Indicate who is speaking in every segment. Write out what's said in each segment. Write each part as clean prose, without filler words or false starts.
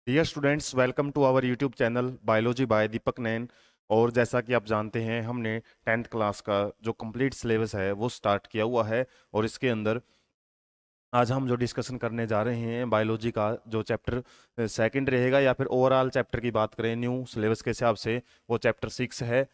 Speaker 1: Dear students, welcome to our YouTube channel biology by Deepak Nain. और जैसा कि आप जानते हैं, हमने 10th क्लास का जो कंप्लीट सिलेबस है वो स्टार्ट किया हुआ है। और इसके अंदर आज हम जो डिस्कशन करने जा रहे हैं बायोलॉजी का जो चैप्टर सेकंड रहेगा, या फिर ओवरऑल चैप्टर की बात करें न्यू सिलेबस के हिसाब से, वो चैप्टर 6 है,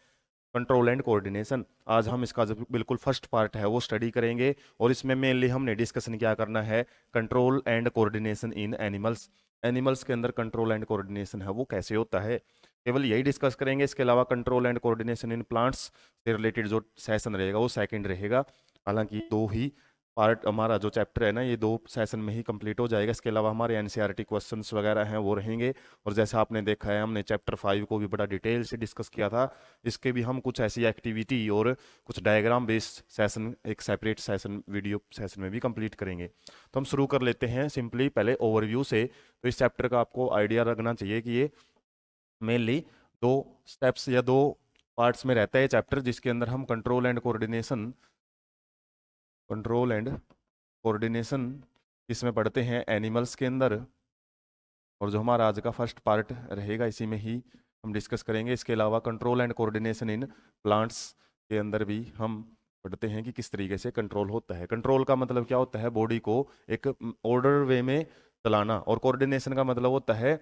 Speaker 1: कंट्रोल एंड कोऑर्डिनेशन। आज हम इसका जो बिल्कुल फर्स्ट पार्ट है वो स्टडी करेंगे। और इसमें मेनली हमने डिस्कशन क्या करना है, control and coordination in animals. Animals के अंदर कंट्रोल एंड कोऑर्डिनेशन है वो कैसे होता है, केवल यही डिस्कस करेंगे। इसके अलावा control and coordination in plants से रिलेटेड जो सेशन रहेगा वो सेकंड रहेगा। हालांकि दो ही पार्ट हमारा जो चैप्टर है ना, ये दो सेशन में ही कंप्लीट हो जाएगा। इसके अलावा हमारे एनसीईआरटी क्वेश्चंस वगैरह हैं वो रहेंगे। और जैसा आपने देखा है, हमने चैप्टर 5 को भी बड़ा डिटेल से डिस्कस किया था। इसके भी हम कुछ ऐसी एक्टिविटी और कुछ डायग्राम बेस्ड सेशन एक सेपरेट सेशन वीडियो सेशन में भी कंप्लीट करेंगे। तो हम शुरू कर लेते हैं सिंपली पहले ओवरव्यू से। तो इस चैप्टर का आपको आइडिया रखना चाहिए कि ये मेनली दो स्टेप्स या दो पार्ट्स में रहता है चैप्टर, जिसके अंदर हम कंट्रोल एंड कोऑर्डिनेशन इसमें पढ़ते हैं एनिमल्स के अंदर। और जो हमारा आज का फर्स्ट पार्ट रहेगा इसी में ही हम डिस्कस करेंगे। इसके अलावा control and coordination in plants के अंदर भी हम पढ़ते हैं कि किस तरीके से कंट्रोल होता है। कंट्रोल का मतलब क्या होता है, बॉडी को एक ऑर्डर वे में चलाना। और कोऑर्डिनेशन का मतलब होता है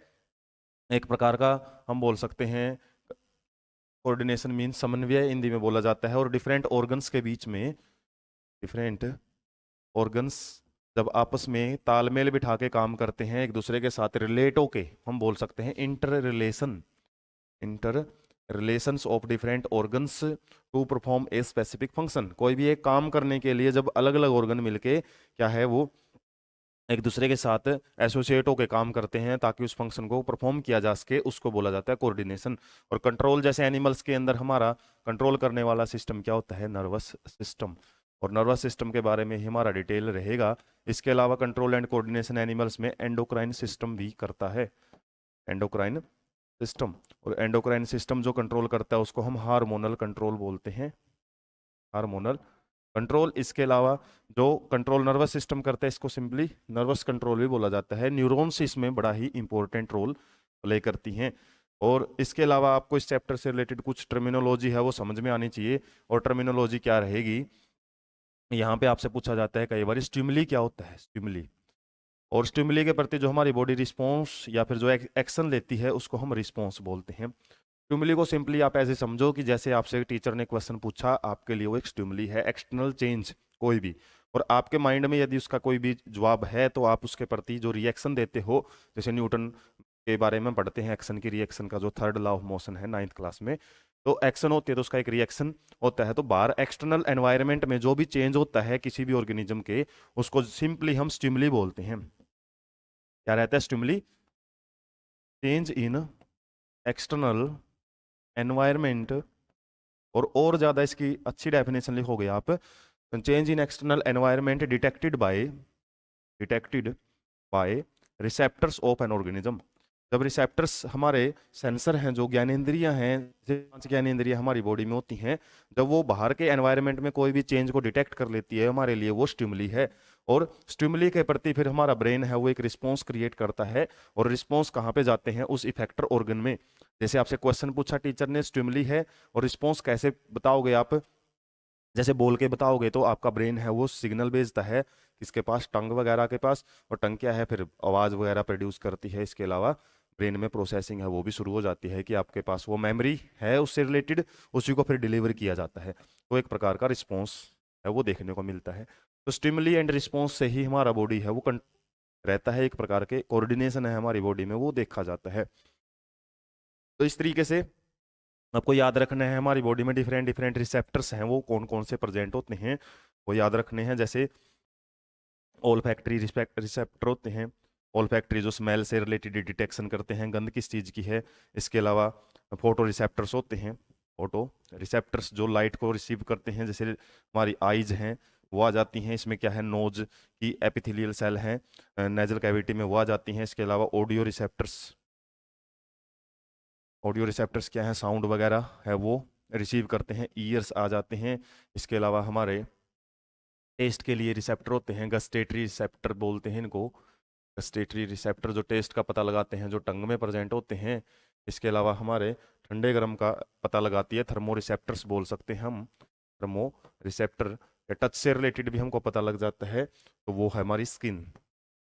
Speaker 1: एक प्रकार का, हम बोल सकते हैं, कोऑर्डिनेशन मीन समन्वय हिंदी में बोला जाता है। और डिफरेंट ऑर्गन्स के बीच में, डिफरेंट ऑर्गन्स जब आपस में तालमेल बिठा के काम करते हैं एक दूसरे के साथ, रिलेट होके, हम बोल सकते हैं inter relations of different organs to perform a specific function. कोई भी एक काम करने के लिए जब अलग अलग ऑर्गन मिलके क्या है वो एक दूसरे के साथ एसोसिएट होकर काम करते हैं ताकि उस फंक्शन को परफॉर्म किया जा सके, उसको बोला जाता है कोऑर्डिनेशन। और कंट्रोल जैसे एनिमल्स के अंदर हमारा कंट्रोल करने वाला सिस्टम क्या होता है, नर्वस सिस्टम। और नर्वस सिस्टम के बारे में ही हमारा डिटेल रहेगा। इसके अलावा कंट्रोल एंड कोऑर्डिनेशन एनिमल्स में एंडोक्राइन सिस्टम भी करता है, एंडोक्राइन सिस्टम। और एंडोक्राइन सिस्टम जो कंट्रोल करता है उसको हम हार्मोनल कंट्रोल बोलते हैं, हार्मोनल कंट्रोल। इसके अलावा जो कंट्रोल नर्वस सिस्टम करता है इसको सिंपली नर्वस कंट्रोल भी बोला जाता है। न्यूरॉन्स इसमें बड़ा ही इंपॉर्टेंट रोल प्ले करती हैं। और इसके अलावा आपको इस चैप्टर से रिलेटेड कुछ टर्मिनोलॉजी है वो समझ में आनी चाहिए। और टर्मिनोलॉजी क्या रहेगी, यहाँ पे आपसे पूछा जाता है कई बार स्टिमुली क्या होता है, स्टिमुली। और स्टिमुली के प्रति जो हमारी बॉडी रिस्पॉन्स या फिर जो एक्शन लेती है उसको हम रिस्पॉन्स बोलते हैं। स्टिमुली को सिंपली आप ऐसे समझो कि जैसे आपसे टीचर ने क्वेश्चन पूछा, आपके लिए वो एक स्टिमुली है, एक्सटर्नल चेंज कोई भी। और आपके माइंड में यदि उसका कोई भी जवाब है तो आप उसके प्रति जो रिएक्शन देते हो, जैसे न्यूटन के बारे में पढ़ते हैं एक्शन की रिएक्शन का, जो थर्ड लॉ ऑफ मोशन है 9th क्लास में। तो एक्शन होती है तो उसका एक रिएक्शन होता है। तो बाहर एक्सटर्नल एनवायरनमेंट में जो भी चेंज होता है किसी भी ऑर्गेनिज्म के, उसको सिंपली हम स्टिमुली बोलते हैं। क्या रहता है stimuli, change in external environment. और ज्यादा इसकी अच्छी डेफिनेशन लिखोगे आप, change in external environment detected by receptors of an organism. जब रिसेप्टर्स हमारे सेंसर हैं, जो ज्ञानेंद्रियां हैं, जैसे 5 ज्ञानेंद्रियां हमारी बॉडी में होती हैं, जब वो बाहर के एनवायरनमेंट में कोई भी चेंज को डिटेक्ट कर लेती है, हमारे लिए वो स्टिमुली है। और स्टिमुली के प्रति फिर हमारा ब्रेन है वो एक रिस्पॉन्स क्रिएट करता है। और रिस्पॉन्स कहाँ पे जाते हैं, उस इफेक्टर ऑर्गन में। जैसे आपसे क्वेश्चन पूछा टीचर ने, स्टिमुली है और रिस्पॉन्स कैसे बताओगे आप, जैसे बोल के बताओगे तो आपका ब्रेन है वो सिग्नल भेजता है किसके पास, टंग वगैरह के पास। और टंग क्या है, फिर आवाज वगैरह प्रोड्यूस करती है। इसके अलावा ब्रेन में प्रोसेसिंग है वो भी शुरू हो जाती है कि आपके पास वो मेमोरी है उससे रिलेटेड, उसी को फिर डिलीवर किया जाता है। तो एक प्रकार का रिस्पॉन्स है वो देखने को मिलता है। तो स्टिमुली एंड रिस्पॉन्स से ही हमारा बॉडी है वो रहता है, एक प्रकार के कोऑर्डिनेशन है हमारी बॉडी में वो देखा जाता है। तो इस तरीके से आपको याद रखना है, हमारी बॉडी में डिफरेंट डिफरेंट रिसेप्टर्स हैं वो कौन कौन से प्रेजेंट होते हैं वो याद रखने हैं। जैसे ऑल फैक्ट्री रिसेप्टर होते हैं, ऑल फैक्ट्री जो स्मेल से रिलेटेड डिटेक्शन करते हैं गंध किस चीज़ की है। इसके अलावा फोटो रिसेप्टर्स होते हैं, फोटो रिसेप्टर्स जो लाइट को रिसीव करते हैं, जैसे हमारी आईज हैं वो आ जाती हैं। इसमें क्या है, नोज की एपिथेलियल सेल हैं नेजल कैविटी में वो आ जाती हैं। इसके अलावा ऑडियो रिसेप्टर्स क्या है, साउंड वगैरह है वो रिसीव करते हैं, ईयर्स आ जाते हैं। इसके अलावा हमारे टेस्ट के लिए रिसेप्टर होते हैं, गस्टेटरी रिसेप्टर बोलते हैं इनको, गस्टेटरी रिसेप्टर जो टेस्ट का पता लगाते हैं, जो टंग में प्रेजेंट होते हैं। इसके अलावा हमारे ठंडे गर्म का पता लगाती है, थर्मो रिसेप्टर्स बोल सकते हैं हम। थर्मो रिसेप्टर या टच से रिलेटेड भी हमको पता लग जाता है, तो वो है हमारी स्किन।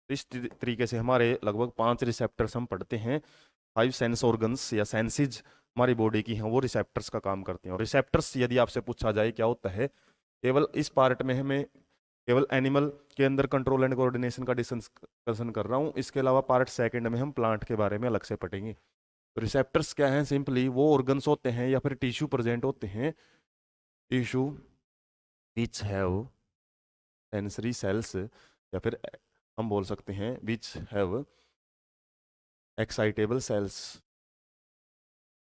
Speaker 1: इस तरीके से हमारे लगभग 5 रिसेप्टर्स हम पढ़ते हैं। 5 सेंस ऑर्गन्स या सेंसिज हमारी बॉडी की हैं, वो रिसेप्टर्स का काम करते हैं। और रिसेप्टर्स यदि आपसे पूछा जाए क्या होता है, केवल इस पार्ट में हमें केवल एनिमल के अंदर कंट्रोल एंड कोऑर्डिनेशन का डिस्कशन कर रहा हूँ। इसके अलावा पार्ट सेकंड में हम प्लांट के बारे में अलग से पढ़ेंगे। तो रिसेप्टर्स क्या हैं? सिंपली वो ऑर्गन्स होते हैं या फिर टिश्यू प्रेजेंट होते हैं, tissue which have sensory cells, या फिर हम बोल सकते हैं which have excitable cells.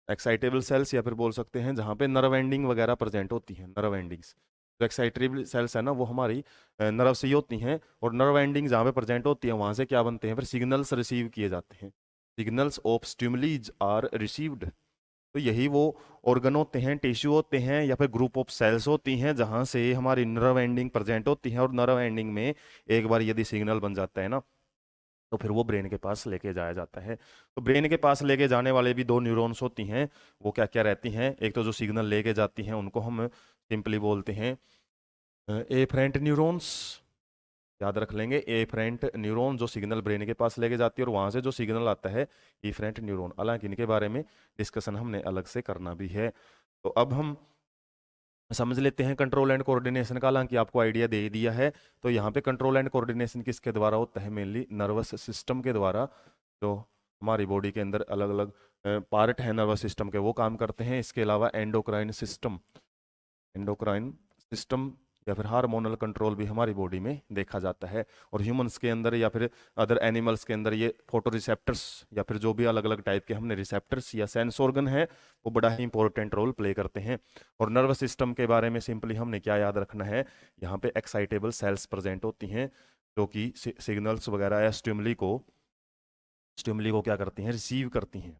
Speaker 1: Excitable cells, या फिर बोल सकते हैं जहाँ पे नर्व एंडिंग वगैरह प्रेजेंट होती हैं, नर्व एंडिंग्स। जो एक्साइटेबल सेल्स है ना, वो हमारी नर्व से ही होती हैं, और नर्व एंडिंग जहाँ पे प्रेजेंट होती है वहाँ से क्या बनते हैं, फिर सिग्नल्स रिसीव किए जाते हैं। Signals of stimuli are received. तो यही वो ऑर्गन होते हैं, टिश्यू होते हैं, या फिर ग्रुप ऑफ सेल्स होती हैं जहाँ से हमारी नर्व एंडिंग प्रेजेंट होती है। और नर्व एंडिंग में एक बार यदि सिग्नल बन जाता है ना, तो फिर वो ब्रेन के पास लेके जाया जाता है। तो ब्रेन के पास लेके जाने वाले भी 2 न्यूरॉन्स होती हैं। वो क्या क्या रहती हैं? एक तो जो सिग्नल लेके जाती हैं उनको हम सिंपली बोलते हैं एफरेंट न्यूरॉन्स। याद रख लेंगे, एफरेंट न्यूरॉन जो सिग्नल ब्रेन के पास लेके जाती है, और वहां से जो सिग्नल आता है इफरेंट न्यूरॉन। हालांकि इनके बारे में डिस्कशन हमने अलग से करना भी है। तो अब हम समझ लेते हैं कंट्रोल एंड कोऑर्डिनेशन का। हालांकि आपको आइडिया दे ही दिया है। तो यहाँ पे कंट्रोल एंड कोऑर्डिनेशन किसके द्वारा होता है? मेनली नर्वस सिस्टम के द्वारा। जो हमारी बॉडी के अंदर अलग अलग पार्ट है नर्वस सिस्टम के, वो काम करते हैं। इसके अलावा एंडोक्राइन सिस्टम, एंडोक्राइन सिस्टम या फिर हार्मोनल कंट्रोल भी हमारी बॉडी में देखा जाता है। और ह्यूमंस के अंदर या फिर अदर एनिमल्स के अंदर ये फोटो रिसेप्टर्स या फिर जो भी अलग अलग टाइप के हमने रिसेप्टर्स या सेंस ऑर्गन है, वो बड़ा ही इंपॉर्टेंट रोल प्ले करते हैं। और नर्वस सिस्टम के बारे में सिंपली हमने क्या याद रखना है? यहाँ पे एक्साइटेबल सेल्स प्रेजेंट होती हैं, जो कि सिग्नल्स वगैरह या स्टिमुली को क्या करती हैं? रिसीव करती हैं।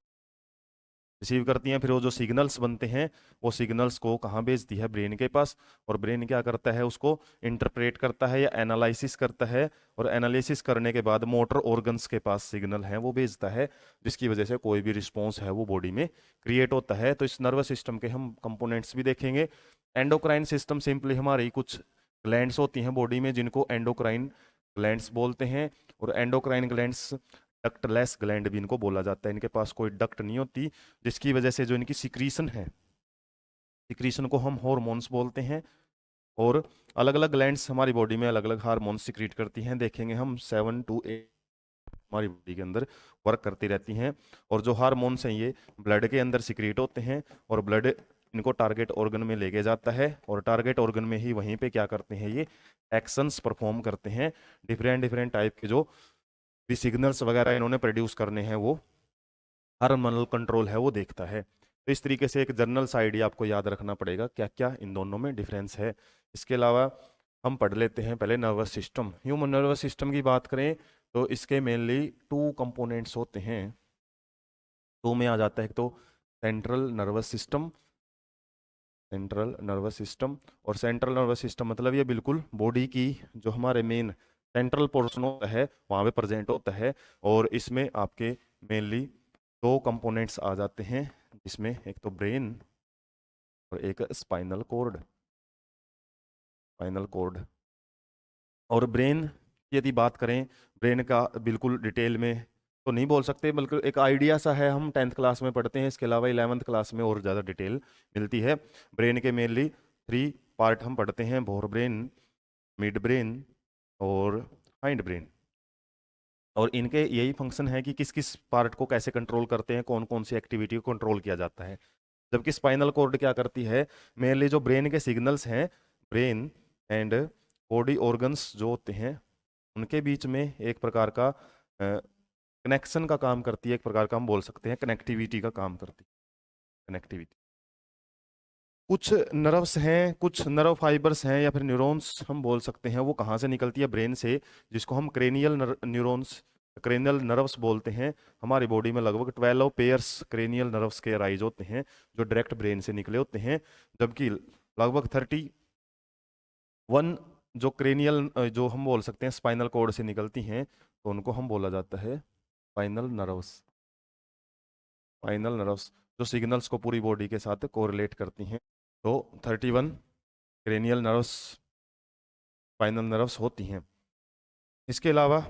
Speaker 1: रिसीव करती हैं, फिर वो जो सिग्नल्स बनते हैं, वो सिग्नल्स को कहाँ भेजती है? ब्रेन के पास। और ब्रेन क्या करता है? उसको इंटरप्रेट करता है या एनालिसिस करता है। और एनालिसिस करने के बाद मोटर ऑर्गन्स के पास सिग्नल है, वो भेजता है, जिसकी वजह से कोई भी रिस्पॉन्स है वो बॉडी में क्रिएट होता है। तो इस नर्वस सिस्टम के हम कंपोनेंट्स भी देखेंगे। एंडोक्राइन सिस्टम सिंपली हमारी कुछ ग्लैंड्स होती हैं बॉडी में, जिनको एंडोक्राइन ग्लैंड्स बोलते हैं। और एंडोक्राइन ग्लैंड्स डक्टलेस ग्लैंड भी इनको बोला जाता है। इनके पास कोई डक्ट नहीं होती, जिसकी वजह से जो इनकी सिक्रीशन है, सिक्रीशन को हम हॉर्मोन्स बोलते हैं। और अलग अलग ग्लैंड्स हमारी बॉडी में अलग अलग हार्मोन्स सिक्रीट करती हैं। देखेंगे हम 7 to 8 हमारी बॉडी के अंदर वर्क करती रहती हैं। और जो हार्मोन्स हैं ये ब्लड के अंदर सिक्रीट होते हैं, और ब्लड इनको टारगेट ऑर्गन में लेके जाता है। और टारगेट ऑर्गन में ही वहीं पे क्या करते हैं? ये एक्शंस परफॉर्म करते हैं। डिफरेंट डिफरेंट टाइप के जो भी सिग्नल्स वगैरह इन्होंने प्रोड्यूस करने हैं, वो हार्मोनल कंट्रोल है वो देखता है। तो इस तरीके से एक जनरल सा आइडिया आपको याद रखना पड़ेगा, क्या क्या इन दोनों में डिफरेंस है। इसके अलावा हम पढ़ लेते हैं पहले nervous system. Human nervous system की बात करें तो इसके मेनली 2 कंपोनेंट्स होते हैं। 2 में आ जाता है, एक तो central nervous system, central nervous system. और सेंट्रल नर्वस सिस्टम मतलब ये बिल्कुल बॉडी की जो हमारे मेन सेंट्रल पोर्शन होता है वहाँ पे प्रेजेंट होता है। और इसमें आपके मेनली 2 कंपोनेंट्स आ जाते हैं, जिसमें एक तो ब्रेन और एक स्पाइनल कॉर्ड, स्पाइनल कॉर्ड। और ब्रेन की यदि बात करें, ब्रेन का बिल्कुल डिटेल में तो नहीं बोल सकते, बल्कि एक आइडिया सा है, हम 10th क्लास में पढ़ते हैं। इसके अलावा 11th क्लास में और ज़्यादा डिटेल मिलती है। ब्रेन के मेनली 3 पार्ट हम पढ़ते हैं: फोर ब्रेन, मिड ब्रेन और हाइंड ब्रेन। और इनके यही फंक्शन है कि किस किस पार्ट को कैसे कंट्रोल करते हैं, कौन कौन सी एक्टिविटी को कंट्रोल किया जाता है। जबकि स्पाइनल कॉर्ड क्या करती है? मेनली जो ब्रेन के सिग्नल्स हैं, ब्रेन एंड बॉडी ऑर्गन्स जो होते हैं, उनके बीच में एक प्रकार का कनेक्शन का काम करती है। एक प्रकार का हम बोल सकते हैं कनेक्टिविटी का काम करती है, कनेक्टिविटी। कुछ नर्व्स हैं, कुछ नर्व फाइबर्स हैं या फिर न्यूरॉन्स हम बोल सकते हैं, वो कहाँ से निकलती है? ब्रेन से, जिसको हम क्रेनियल न्यूरॉन्स, क्रेनियल नर्व्स बोलते हैं। हमारी बॉडी में लगभग 12 पेयर्स क्रेनियल नर्व्स के राइज होते हैं, जो डायरेक्ट ब्रेन से निकले होते हैं। जबकि लगभग 31 जो क्रेनियल जो हम बोल सकते हैं स्पाइनल कॉर्ड से निकलती हैं, तो उनको हम बोला जाता है स्पाइनल नर्व्स। स्पाइनल नर्व्स जो सिग्नल्स को पूरी बॉडी के साथ कोरिलेट करती हैं। तो 31 क्रेनियल नर्व्स, स्पाइनल नर्व्स होती हैं। इसके अलावा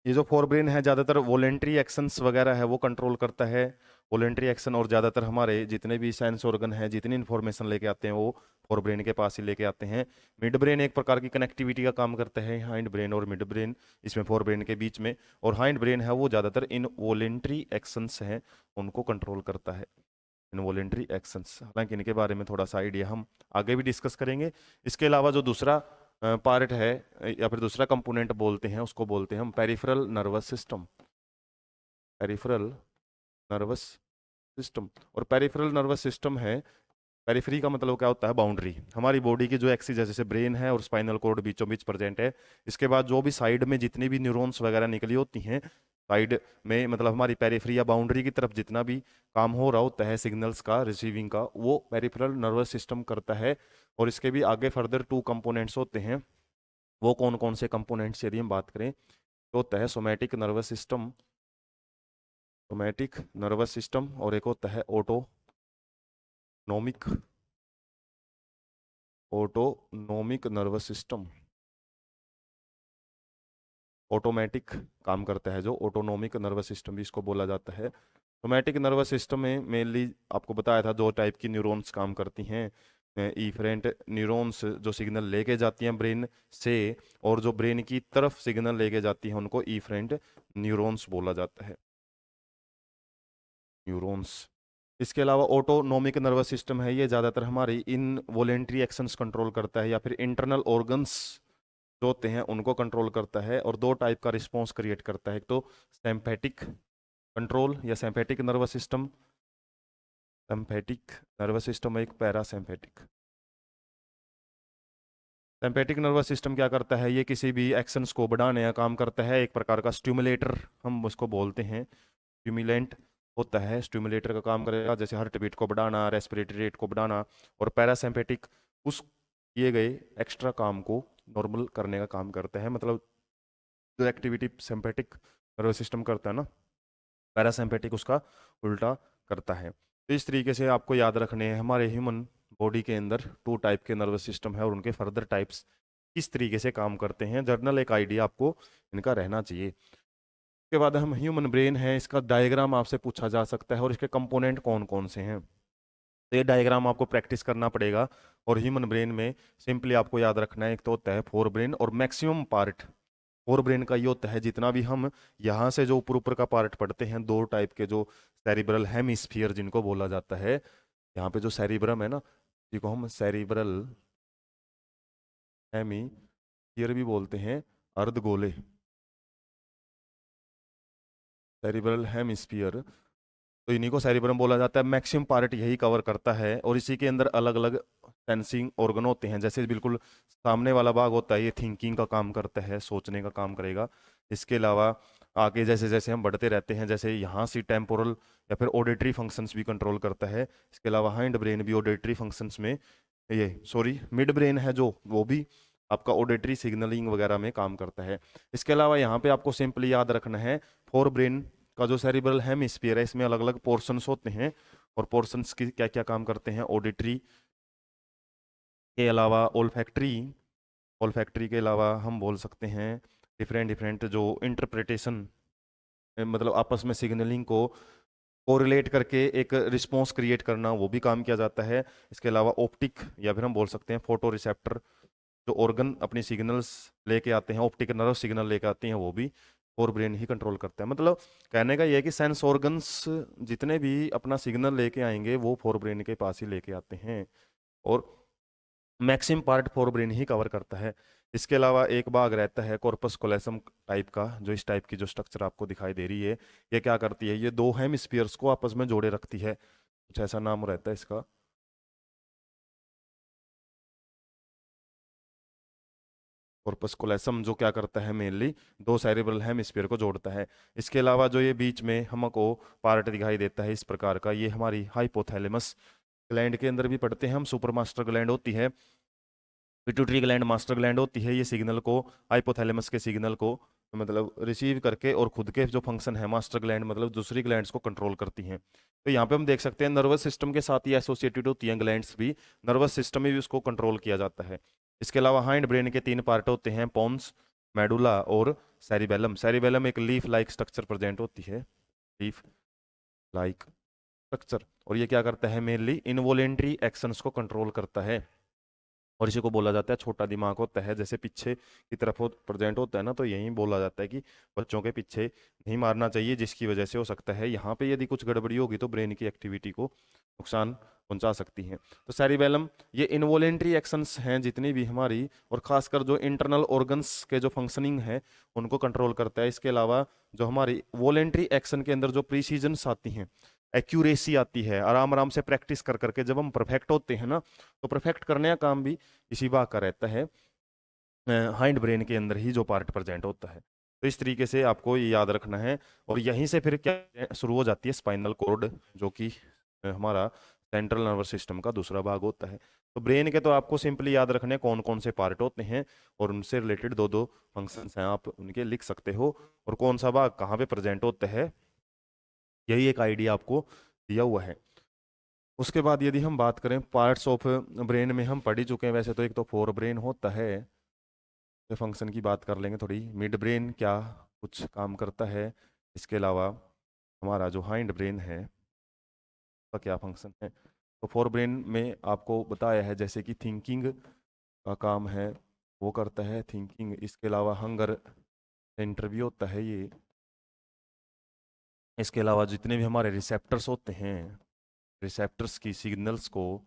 Speaker 1: ये जो फोर ब्रेन है ज़्यादातर वॉलेंट्री एक्शंस वगैरह है वो कंट्रोल करता है। वॉलेंट्री एक्शन और ज़्यादातर हमारे जितने भी सेंस ऑर्गन है, जितनी इन्फॉर्मेशन लेके आते हैं वो फोर ब्रेन के पास ही लेके आते हैं। मिड ब्रेन एक प्रकार की कनेक्टिविटी का काम करता है, हाइंड ब्रेन और मिड ब्रेन, इसमें फोर ब्रेन के बीच में। और हाइंड ब्रेन है वो ज़्यादातर इन वॉलेंट्री एक्शंस हैं उनको कंट्रोल करता है, इनवॉलेंट्री एक्शंस। हालांकि इनके बारे में थोड़ा सा आइडिया हम आगे भी डिस्कस करेंगे। इसके अलावा जो दूसरा पार्ट है या फिर दूसरा कंपोनेंट बोलते हैं उसको बोलते हैं हम peripheral nervous system. Peripheral nervous system. और पेरिफेरल नर्वस सिस्टम है, पेरिफेरी का मतलब क्या होता है, बाउंड्री। हमारी बॉडी की जो एक्सिस है जैसे ब्रेन है और स्पाइनल कॉर्ड बीचों बीच प्रेजेंट है, इसके बाद जो भी साइड में जितनी भी न्यूरॉन्स वगैरह निकली होती हैं साइड में, मतलब हमारी पेरिफेरी या बाउंड्री की तरफ जितना भी काम हो रहा होता है सिग्नल्स का, रिसीविंग का, वो पेरिफेरल नर्वस सिस्टम करता है। और इसके भी आगे फर्दर 2 कंपोनेंट्स होते हैं। वो कौन कौन से कंपोनेंट्स यदि हम बात करें तो होता है somatic nervous system, somatic nervous system, और एक होता है autonomic, autonomic nervous system. Automatic काम करता है जो ऑटोनोमिक नर्वस सिस्टम भी इसको बोला जाता है। सोमैटिक नर्वस सिस्टम में मेनली आपको बताया था 2 टाइप की न्यूरॉन्स काम करती हैं। इफरेंट न्यूरॉन्स जो सिग्नल लेके जाती हैं ब्रेन से, और जो ब्रेन की तरफ सिग्नल लेके जाती हैं उनको इफरेंट न्यूरॉन्स बोला जाता है, न्यूरॉन्स। इसके अलावा ऑटोनोमिक नर्वस सिस्टम है, ये ज़्यादातर हमारी इन वॉलेंट्री एक्शंस कंट्रोल करता है या फिर इंटरनल ऑर्गन्स जो होते हैं उनको कंट्रोल करता है। और 2 टाइप का रिस्पॉन्स क्रिएट करता है, एक तो सिंपैथिक कंट्रोल या sympathetic nervous system, sympathetic nervous system, एक पैरासिम्पैथिक। सिंपैथिक नर्वस सिस्टम क्या करता है, ये किसी भी एक्शंस को बढ़ाने का काम करता है, एक प्रकार का स्टिमुलेटर हम उसको बोलते हैं, स्टिमुलेंट होता है, स्टिमुलेटर का काम करेगा, जैसे हार्ट बीट को बढ़ाना, रेस्पिरेटरी रेट को बढ़ाना। और पैरासिम्पैथिक उस किए गए एक्स्ट्रा काम को नॉर्मल करने का काम करता है। मतलब जो एक्टिविटी सिंपैथिक नर्वस सिस्टम करता है ना, पैरासिम्पैथिक उसका उल्टा करता है। तो इस तरीके से आपको याद रखने हैं हमारे ह्यूमन बॉडी के अंदर 2 टाइप के नर्वस सिस्टम है और उनके फर्दर टाइप्स किस तरीके से काम करते हैं, जर्नल एक आइडिया आपको इनका रहना चाहिए। उसके बाद हम ह्यूमन ब्रेन है, इसका डायग्राम आपसे पूछा जा सकता है और इसके कंपोनेंट कौन कौन से हैं, तो ये डायग्राम आपको प्रैक्टिस करना पड़ेगा। और ह्यूमन ब्रेन में सिंपली आपको याद रखना है, एक तो होता है फोर ब्रेन, और मैक्सिमम पार्ट फोर ब्रेन का ये होता है, जितना भी हम यहाँ से जो ऊपर ऊपर का पार्ट पढ़ते हैं 2 टाइप के, जो सेरिब्रल हेमिस्फीयर जिनको बोला जाता है, यहाँ पे जो सेरिब्रम है ना, जिसको हम सेरिब्रल हेमिस्फीयर भी बोलते हैं, अर्धगोले, सेरिब्रल हेमिस्फीयर, तो इन्हीं को सेरिब्रम बोला जाता है। मैक्सिमम पार्ट यही कवर करता है और इसी के अंदर अलग अलग सेंसिंग ऑर्गन होते हैं। जैसे बिल्कुल सामने वाला भाग होता है, ये थिंकिंग का काम करता है, सोचने का काम करेगा। इसके अलावा आगे जैसे जैसे हम बढ़ते रहते हैं, जैसे यहाँ से टेम्पोरल या फिर ऑडिटरी फंक्शंस भी कंट्रोल करता है। इसके अलावा हाइंड ब्रेन भी ऑडिटरी फंक्शंस में, ये सॉरी मिड ब्रेन है जो, वो भी आपका ऑडिटरी सिग्नलिंग वगैरह में काम करता है। इसके अलावा यहाँ पे आपको सिंपली याद रखना है, फोर ब्रेन का जो सेरिब्रल हेमिस्फीयर है इसमें अलग अलग पोर्शंस होते हैं, और पोर्शंस की क्या क्या काम करते हैं, ऑडिटरी के अलावा ओल्फैक्टरी, ओल्फैक्टरी के अलावा हम बोल सकते हैं डिफरेंट डिफरेंट जो इंटरप्रिटेशन, मतलब आपस में सिग्नलिंग को कोरिलेट करके एक रिस्पॉन्स क्रिएट करना, वो भी काम किया जाता है। इसके अलावा ऑप्टिक या फिर हम बोल सकते हैं फोटो रिसेप्टर, जो ऑर्गन अपनी सिग्नल्स लेके आते हैं, ऑप्टिक नर्व सिग्नल लेके आते हैं, वो भी फोर ब्रेन ही कंट्रोल करता है। मतलब कहने का ये है कि सेंस ऑर्गन्स जितने भी अपना सिग्नल लेके आएंगे वो फोर ब्रेन के पास ही लेके आते हैं, और मैक्सिमम पार्ट फोर ब्रेन ही कवर करता है। इसके अलावा एक भाग रहता है कॉर्पस कोलेसम टाइप का, जो इस टाइप की जो स्ट्रक्चर आपको दिखाई दे रही है, ये क्या करती है, ये 2 हेमिस्फीयर्स को आपस में जोड़े रखती है, कुछ ऐसा नाम रहता है इसका। कॉर्पस कोलेसम जो क्या करता है, मेनली 2 सेरिब्रल हेमिस्फीयर को जोड़ता है। इसके अलावा जो ये बीच में हमको पार्ट दिखाई देता है इस प्रकार का, ये हमारी हाइपोथैलेमस ग्लैंड के अंदर भी पढ़ते हैं हम, सुपर मास्टर ग्लैंड होती है, पिट्यूटरी ग्लैंड मास्टर ग्लैंड होती है, ये सिग्नल को, हाइपोथैलेमस के सिग्नल को मतलब रिसीव करके और खुद के जो फंक्शन है मास्टर ग्लैंड मतलब दूसरी ग्लैंड्स को कंट्रोल करती हैं। तो यहाँ पे हम देख सकते हैं नर्वस सिस्टम के साथ ही एसोसिएटेड होती हैं ग्लैंड्स भी, नर्वस सिस्टम में भी उसको कंट्रोल किया जाता है। इसके अलावा हाइंड ब्रेन के 3 पार्ट होते हैं, पोन्स, मेडुला और सेरिबेलम। सेरिबेलम एक लीफ लाइक स्ट्रक्चर प्रेजेंट होती है, लीफ लाइक स्ट्रक्चर, और ये क्या करता है, मेनली इनवॉलेंट्री एक्शंस को कंट्रोल करता है। और इसी को बोला जाता है छोटा दिमाग होता है, जैसे पीछे की तरफ हो प्रेजेंट होता है ना, तो यही बोला जाता है कि बच्चों के पीछे नहीं मारना चाहिए, जिसकी वजह से हो सकता है यहाँ पे यदि कुछ गड़बड़ी होगी तो ब्रेन की एक्टिविटी को नुकसान पहुंचा सकती हैं। तो सेरिबेलम ये इनवॉलेंट्री एक्शंस हैं जितनी भी हमारी, और खासकर जो इंटरनल ऑर्गन्स के जो फंक्शनिंग है उनको कंट्रोल करता है। इसके अलावा जो हमारी वॉलेंट्री एक्शन के अंदर जो प्रीसीजन्स आती हैं, एक्यूरेसी आती है, आराम आराम से प्रैक्टिस कर करके जब हम परफेक्ट होते हैं ना, तो परफेक्ट करने का काम भी इसी भाग का रहता है, हाइंड ब्रेन के अंदर ही जो पार्ट प्रेजेंट होता है। तो इस तरीके से आपको ये याद रखना है। और यहीं से फिर क्या शुरू हो जाती है, स्पाइनल कॉर्ड, जो कि हमारा सेंट्रल नर्वस सिस्टम का दूसरा भाग होता है। तो ब्रेन के तो आपको सिंपली याद रखने कौन कौन से पार्ट होते हैं, और उनसे रिलेटेड दो दो फंक्शंस हैं, आप उनके लिख सकते हो, और कौन सा भाग कहाँ पे प्रेजेंट होता है, यही एक आइडिया आपको दिया हुआ है। उसके बाद यदि हम बात करें पार्ट्स ऑफ ब्रेन में, हम पढ़ ही चुके हैं वैसे तो, एक तो फोर ब्रेन होता है, फंक्शन की बात कर लेंगे थोड़ी, मिड ब्रेन क्या कुछ काम करता है, इसके अलावा हमारा जो हाइंड ब्रेन है उसका क्या फंक्शन है। तो फोर ब्रेन में आपको बताया है जैसे कि थिंकिंग का काम है, वो करता है थिंकिंग। इसके अलावा हंगर सेंटर भी होता है ये। इसके अलावा जितने भी हमारे रिसेप्टर्स होते हैं, रिसेप्टर्स की सिग्नल्स को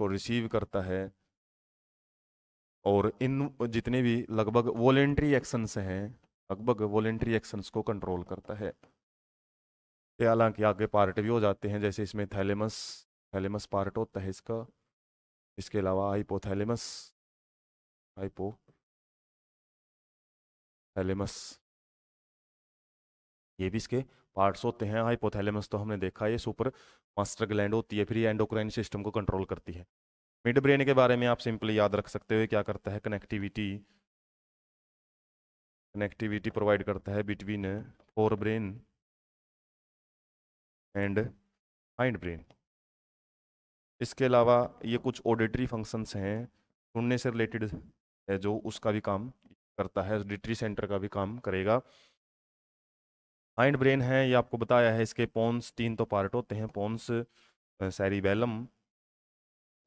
Speaker 1: रिसीव करता है, और इन जितने भी लगभग वॉलेंट्री एक्शंस हैं, लगभग वॉलेंट्री एक्शंस को कंट्रोल करता है। ये हालांकि आगे पार्ट भी हो जाते हैं, जैसे इसमें थैलेमस, थैलेमस पार्ट होता है इसका। इसके अलावा हाइपोथैलेमस, हाइपोथैलेमस, ये भी इसके पार्ट्स होते हैं। हाइपोथैलेमस तो हमने देखा, ये सुपर मास्टर ग्लैंड होती है, फिर ये एंडोक्राइन सिस्टम को कंट्रोल करती है। मिड ब्रेन के बारे में आप सिंपली याद रख सकते हो, क्या करता है, कनेक्टिविटी, कनेक्टिविटी प्रोवाइड करता है between fore brain and hind brain. इसके अलावा ये कुछ ऑडिटरी फंक्शंस हैं, सुनने से रिलेटेड है, जो उसका भी काम करता है, ऑडिटरी सेंटर का भी काम करेगा। हाइंड ब्रेन है, ये आपको बताया है, इसके पोन्स 3 तो पार्ट होते हैं, pons, cerebellum,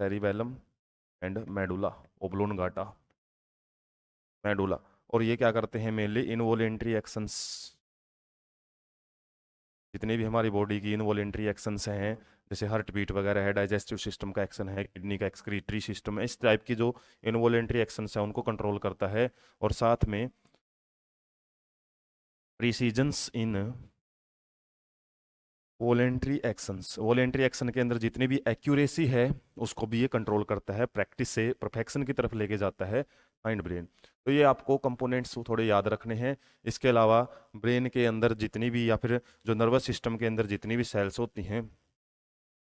Speaker 1: cerebellum and medulla oblongata, medulla. और ये क्या करते हैं, मेनली इनवॉलेंट्री एक्शंस, जितने भी हमारी बॉडी की इनवॉलेंट्री एक्शंस हैं, जैसे हार्ट बीट वगैरह है, डाइजेस्टिव सिस्टम का एक्शन है, किडनी का एक्सक्रीटरी सिस्टम है, इस टाइप की जो इनवॉलेंट्री एक्शंस हैं उनको कंट्रोल करता है। और साथ में प्रीसीजंस इन वॉलेंट्री एक्शंस, वॉलेंट्री एक्शन के अंदर जितनी भी एक्यूरेसी है उसको भी ये कंट्रोल करता है, प्रैक्टिस से परफेक्शन की तरफ लेके जाता है माइंड ब्रेन। तो ये आपको कंपोनेंट्स थोड़े याद रखने हैं। इसके अलावा ब्रेन के अंदर जितनी भी, या फिर जो नर्वस सिस्टम के अंदर जितनी भी सेल्स होती हैं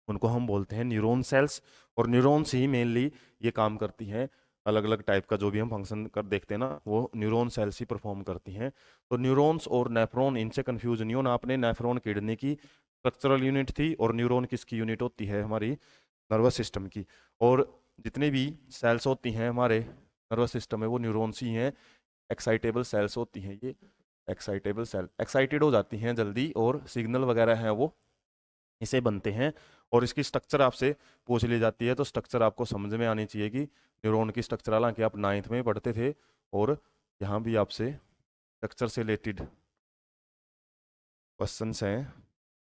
Speaker 1: उनको हम बोलते हैं न्यूरॉन सेल्स, और न्यूरॉन्स ही मेनली ये काम करती हैं। अलग अलग टाइप का जो भी हम फंक्शन कर देखते हैं ना, वो न्यूरॉन सेल्स ही परफॉर्म करती हैं। तो न्यूरॉन्स और नेफ्रॉन, इनसे कंफ्यूज नहीं होना आपने, नेफ्रॉन किडनी की स्ट्रक्चरल यूनिट थी, और न्यूरॉन किसकी यूनिट होती है, हमारी नर्वस सिस्टम की। और जितनी भी सेल्स होती हैं हमारे नर्वस सिस्टम में वो न्यूरॉन्स ही हैं। एक्साइटेबल सेल्स होती हैं ये, एक्साइटेबल सेल एक्साइटेड हो जाती हैं जल्दी, और सिग्नल वगैरह हैं वो इसे बनते हैं। और इसकी स्ट्रक्चर आपसे पूछ ली जाती है, तो स्ट्रक्चर आपको समझ में आनी चाहिए कि न्यूरॉन की स्ट्रक्चर, हालांकि आप 9th में पढ़ते थे, और यहाँ भी आपसे स्ट्रक्चर से रिलेटेड क्वेश्चंस हैं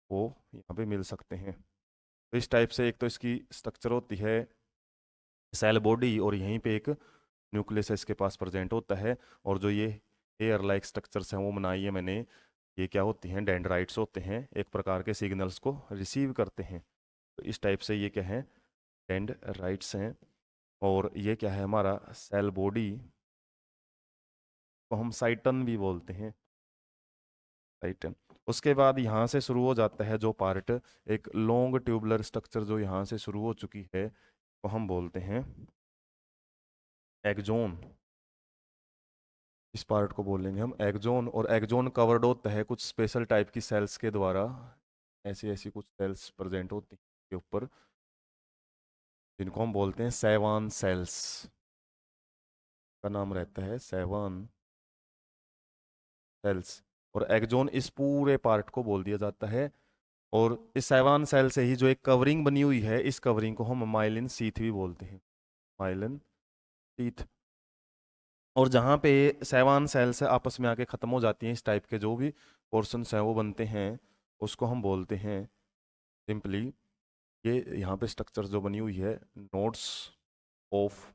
Speaker 1: वो यहाँ पे मिल सकते हैं। तो इस टाइप से एक तो इसकी स्ट्रक्चर होती है सेल बॉडी, और यहीं पे एक न्यूक्लियस इसके पास प्रेजेंट होता है। और जो ये एयर लाइक स्ट्रक्चर्स हैं वो बनाई है मैंने, ये क्या होती हैं, डेंड्राइट्स होते हैं, एक प्रकार के सिग्नल्स को रिसीव करते हैं। तो इस टाइप से ये क्या है, डेंड्राइट्स हैं। और ये क्या है, हमारा सेल बॉडी को हम साइटन भी बोलते हैं, साइटन। उसके बाद यहाँ से शुरू हो जाता है जो पार्ट, एक लॉन्ग ट्यूबुलर स्ट्रक्चर जो यहाँ से शुरू हो चुकी है, तो हम बोलते हैं एक्सोन। इस पार्ट को बोलेंगे हम एक्सोन, और एक्सोन कवर्ड होता है कुछ स्पेशल टाइप की सेल्स के द्वारा। ऐसी ऐसी कुछ सेल्स प्रेजेंट होती हैं के ऊपर, जिनको हम बोलते हैं सेवान सेल्स, का नाम रहता है सेवान सेल्स। और एक्सोन इस पूरे पार्ट को बोल दिया जाता है। और इस सेवान सेल से ही जो एक कवरिंग बनी हुई है, इस कवरिंग को हम माइलिन शीथ भी बोलते हैं, माइलिन शीथ। और जहाँ पे सेवान सेल से आपस में आके खत्म हो जाती हैं, इस टाइप के जो भी पोर्शंस हैं वो बनते हैं, उसको हम बोलते हैं सिंपली, ये यहाँ पे स्ट्रक्चर जो बनी हुई है, नोड्स ऑफ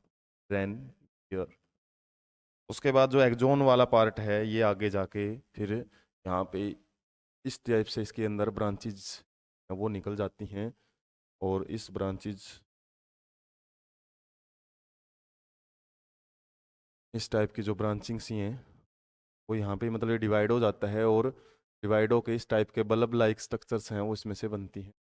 Speaker 1: ग्रेन्यूलर। उसके बाद जो एक्सोन वाला पार्ट है, ये आगे जाके फिर यहाँ पे इस टाइप से इसके अंदर ब्रांचेज वो निकल जाती हैं। और इस ब्रांचेज इस टाइप की जो ब्रांचिंग सी हैं, वो यहाँ पे मतलब डिवाइड हो जाता है, और डिवाइड होकर इस टाइप के बल्ब लाइक स्ट्रक्चर्स हैं वो इसमें से बनती हैं,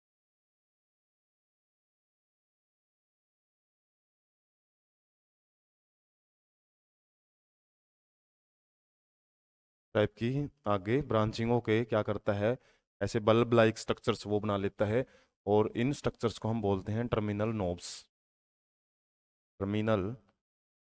Speaker 1: टाइप की। आगे ब्रांचिंग होके क्या करता है, ऐसे बल्ब लाइक स्ट्रक्चर्स वो बना लेता है। और इन स्ट्रक्चर्स को हम बोलते हैं टर्मिनल नोब्स, टर्मिनल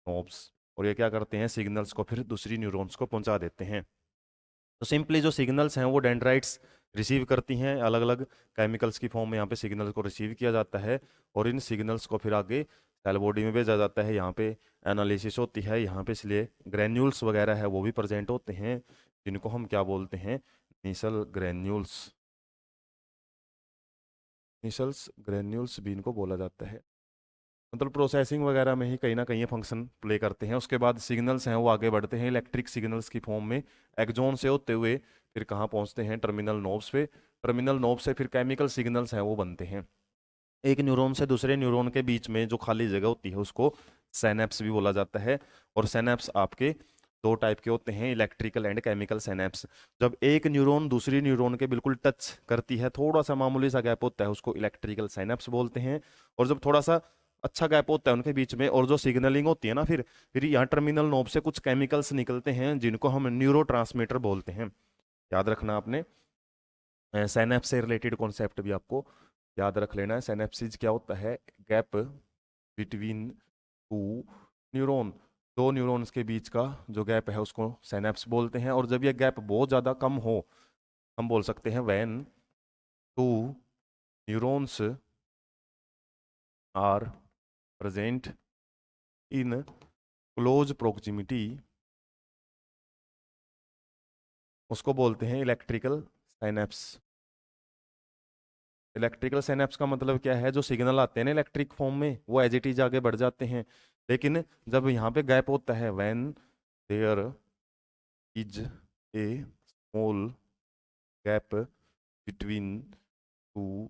Speaker 1: नोब्स। और ये क्या करते हैं, सिग्नल्स को फिर दूसरी न्यूरॉन्स को पहुंचा देते हैं। तो सिंपली जो सिग्नल्स हैं वो डेंड्राइट्स रिसीव करती हैं, अलग अलग केमिकल्स की फॉर्म में यहाँ पे सिग्नल को रिसीव किया जाता है। और इन सिग्नल्स को फिर आगे सेल बॉडी में भेजा जाता है, यहाँ पे एनालिसिस होती है, यहाँ पे इसलिए ग्रेन्यूल्स वगैरह है वो भी प्रेजेंट होते हैं, जिनको हम क्या बोलते हैं, निसल ग्रेन्यूल्स, निसल्स ग्रेन्यूल्स भी इनको बोला जाता है। मतलब प्रोसेसिंग वगैरह में ही कहीं ना कहीं ये फंक्शन प्ले करते हैं। उसके बाद सिग्नल्स हैं वो आगे बढ़ते हैं इलेक्ट्रिक सिग्नल्स की फॉर्म में, एक्सोन से होते हुए फिर कहाँ पहुंचते हैं, टर्मिनल नोब्स पे। टर्मिनल नोब से फिर केमिकल सिग्नल्स हैं वो बनते हैं। एक न्यूरॉन से दूसरे न्यूरॉन के बीच में जो खाली जगह होती है उसको सैनेप्स भी बोला जाता है। और सैनेप्स आपके दो टाइप के होते हैं, इलेक्ट्रिकल एंड केमिकल सैनेप्स। जब एक न्यूरॉन दूसरी न्यूरॉन के बिल्कुल टच करती है, थोड़ा सा मामूली सा गैप होता है, उसको इलेक्ट्रिकल सैनेप्स बोलते हैं। और जब थोड़ा सा अच्छा गैप होता है उनके बीच में, और जो सिग्नलिंग होती है ना, फिर यहाँ टर्मिनल नोब से कुछ केमिकल्स निकलते हैं जिनको हम न्यूरो बोलते हैं। याद रखना आपने, साइनेप्स से रिलेटेड कॉन्सेप्ट भी आपको याद रख लेना है। साइनेप्सिस क्या होता है, गैप बिटवीन टू न्यूरॉन, दो न्यूरॉन्स के बीच का जो गैप है उसको साइनेप्स बोलते हैं। और जब यह गैप बहुत ज़्यादा कम हो, हम बोल सकते हैं when two neurons are present in close proximity, उसको बोलते हैं इलेक्ट्रिकल साइनेप्स। इलेक्ट्रिकल सिनेप्स का मतलब क्या है, जो सिग्नल आते हैं ना इलेक्ट्रिक फॉर्म में वो एज इट इज आगे बढ़ जाते हैं। लेकिन जब यहाँ पे गैप होता है, when there is a small gap between two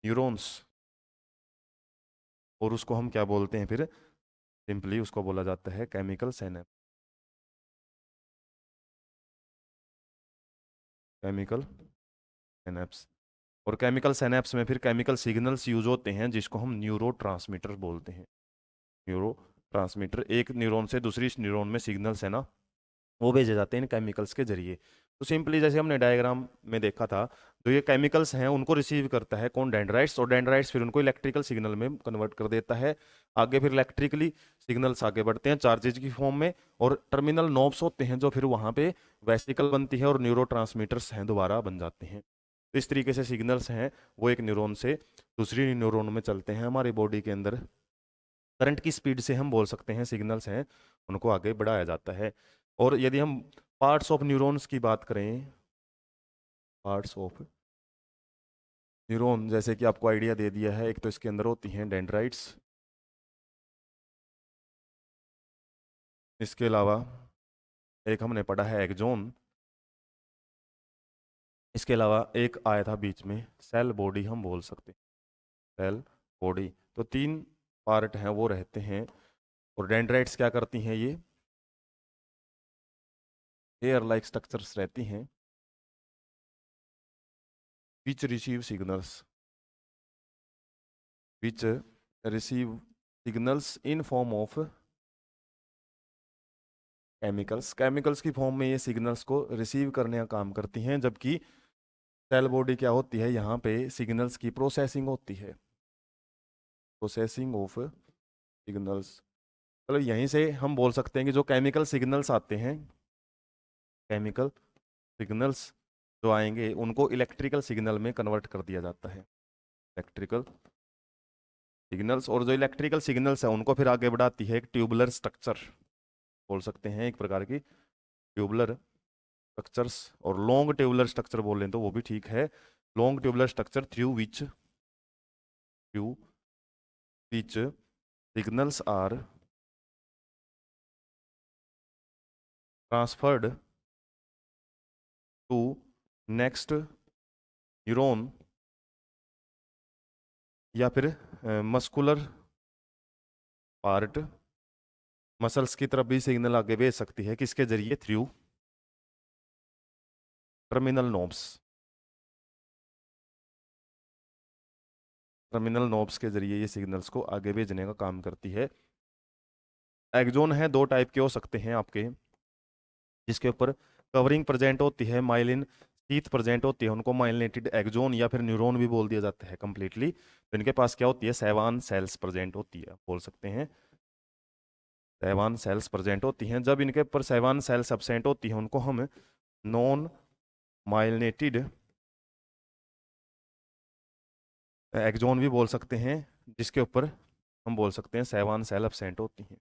Speaker 1: neurons, और उसको हम क्या बोलते हैं फिर, सिंपली उसको बोला जाता है केमिकल सिनेप्स, केमिकल सिनेप्स। और केमिकल सिनेप्स में फिर केमिकल सिग्नल्स यूज होते हैं जिसको हम न्यूरो बोलते हैं। न्यूरो एक न्यूरॉन से दूसरी न्यूरॉन में सिग्नल्स है ना, वो भेजे जाते हैं इन केमिकल्स के जरिए। तो सिंपली जैसे हमने डायग्राम में देखा था, तो ये केमिकल्स हैं उनको रिसीव करता है कौन, डेंड्राइट्स। और डेंड्राइट्स फिर उनको इलेक्ट्रिकल सिग्नल में कन्वर्ट कर देता है। आगे फिर इलेक्ट्रिकली सिग्नल्स आगे बढ़ते हैं चार्जेज की फॉर्म में, और टर्मिनल नोब्स होते हैं जो फिर वहाँ पे वेसिकल बनती है और न्यूरो हैं दोबारा बन जाते हैं। तो इस तरीके से सिग्नल्स हैं वो एक न्यूरॉन से दूसरी न्यूरॉन में चलते हैं हमारी बॉडी के अंदर। करंट की स्पीड से हम बोल सकते हैं सिग्नल्स हैं उनको आगे बढ़ाया जाता है। और यदि हम पार्ट्स ऑफ न्यूरॉन्स की बात करें, पार्ट्स ऑफ न्यूरॉन जैसे कि आपको आइडिया दे दिया है, एक तो इसके अंदर होती हैं डेंड्राइट्स, इसके अलावा एक हमने पढ़ा है एक्सोन, इसके अलावा एक आया था बीच में सेल बॉडी, हम बोल सकते हैं सेल बॉडी। तो तीन पार्ट हैं वो रहते हैं। और डेंड्राइट्स क्या करती हैं, ये एयर लाइक स्ट्रक्चर्स रहती हैं which receive signals, which receive signals in form of chemicals की फॉर्म में ये सिग्नल्स को रिसीव करने का काम करती हैं, जबकि सेल बॉडी क्या होती है, यहाँ पे सिग्नल्स की प्रोसेसिंग होती है, प्रोसेसिंग ऑफ सिग्नल्स। चलो यहीं से हम बोल सकते हैं कि जो केमिकल सिग्नल्स आते हैं, केमिकल सिग्नल्स जो आएंगे उनको इलेक्ट्रिकल सिग्नल में कन्वर्ट कर दिया जाता है, इलेक्ट्रिकल सिग्नल्स। और जो इलेक्ट्रिकल सिग्नल्स है उनको फिर आगे बढ़ाती है एक ट्यूबुलर स्ट्रक्चर, बोल सकते हैं एक प्रकार की ट्यूबुलर स्ट्रक्चर्स। और लॉन्ग ट्यूबुलर स्ट्रक्चर बोल लें तो वो भी ठीक है, long tubular structure through which signals are transferred to next neuron, या फिर मस्कुलर पार्ट, मसल्स की तरफ भी सिग्नल आगे भेज सकती है, किसके जरिए, through terminal knobs, terminal knobs के जरिए ये सिग्नल्स को आगे भेजने का काम करती है। एक्सोन है दो टाइप के हो सकते हैं आपके, जिसके ऊपर कवरिंग प्रेजेंट होती है, माइलिन शीथ प्रेजेंट होती है, उनको माइलिनेटेड एक्सोन या फिर न्यूरॉन भी बोल दिया जाता है कंप्लीटली। तो इनके पास क्या होती है, सेवान सेल्स प्रेजेंट होती है, बोल सकते हैं सेवान सेल्स प्रेजेंट होती हैं। जब इनके ऊपर सेवान सेल्स एब्सेंट होती हैं उनको हम नॉन माइलिनेटेड एक्सोन भी बोल सकते हैं, जिसके ऊपर हम बोल सकते हैं सेवान सेल एब्सेंट होती हैं,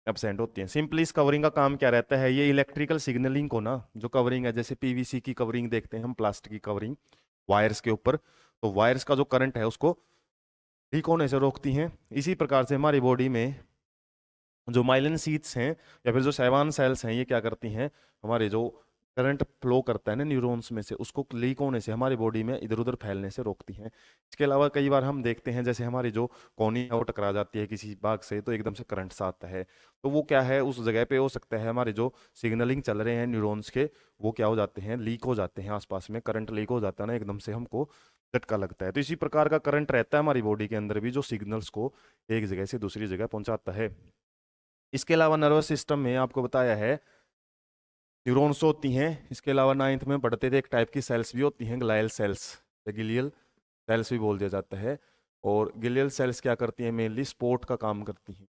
Speaker 1: एब्सेंट होती हैं। सिंपली इस कवरिंग का काम क्या रहता है, ये इलेक्ट्रिकल सिग्नलिंग को ना, जो कवरिंग है जैसे पीवीसी की कवरिंग देखते हैं हम, प्लास्टिक की कवरिंग वायर्स के ऊपर, तो वायर्स का जो करंट है उसको लीक होने से रोकती हैं। इसी प्रकार से हमारी बॉडी में जो माइलिन शीथ्स हैं या फिर जो सेवान सेल्स हैं, ये क्या करती हैं, हमारे जो करंट फ्लो करता है ना न्यूरॉन्स में से, उसको लीक होने से हमारी बॉडी में इधर उधर फैलने से रोकती हैं। इसके अलावा कई बार हम देखते हैं जैसे हमारी जो कोहनी है वो टकरा जाती है किसी बाग से, तो एकदम से करंट सा आता है, तो वो क्या है, उस जगह पे हो सकता है हमारे जो सिग्नलिंग चल रहे हैं न्यूरॉन्स के, वो क्या हो जाते हैं, लीक हो जाते हैं, आसपास में करंट लीक हो जाता है ना, एकदम से हमको झटका लगता है। तो इसी प्रकार का करंट रहता है हमारी बॉडी के अंदर भी, जो सिग्नल्स को एक जगह से दूसरी जगह पहुंचाता है। इसके अलावा नर्वस सिस्टम में आपको बताया है न्यूरॉन्स होती हैं, इसके अलावा नाइन्थ में पढ़ते थे एक टाइप की सेल्स भी होती हैं, ग्लायल सेल्स या गिलियल सेल्स भी बोल दिया जाता है। और गिलियल सेल्स क्या करती हैं, मेनली सपोर्ट का काम करती हैं,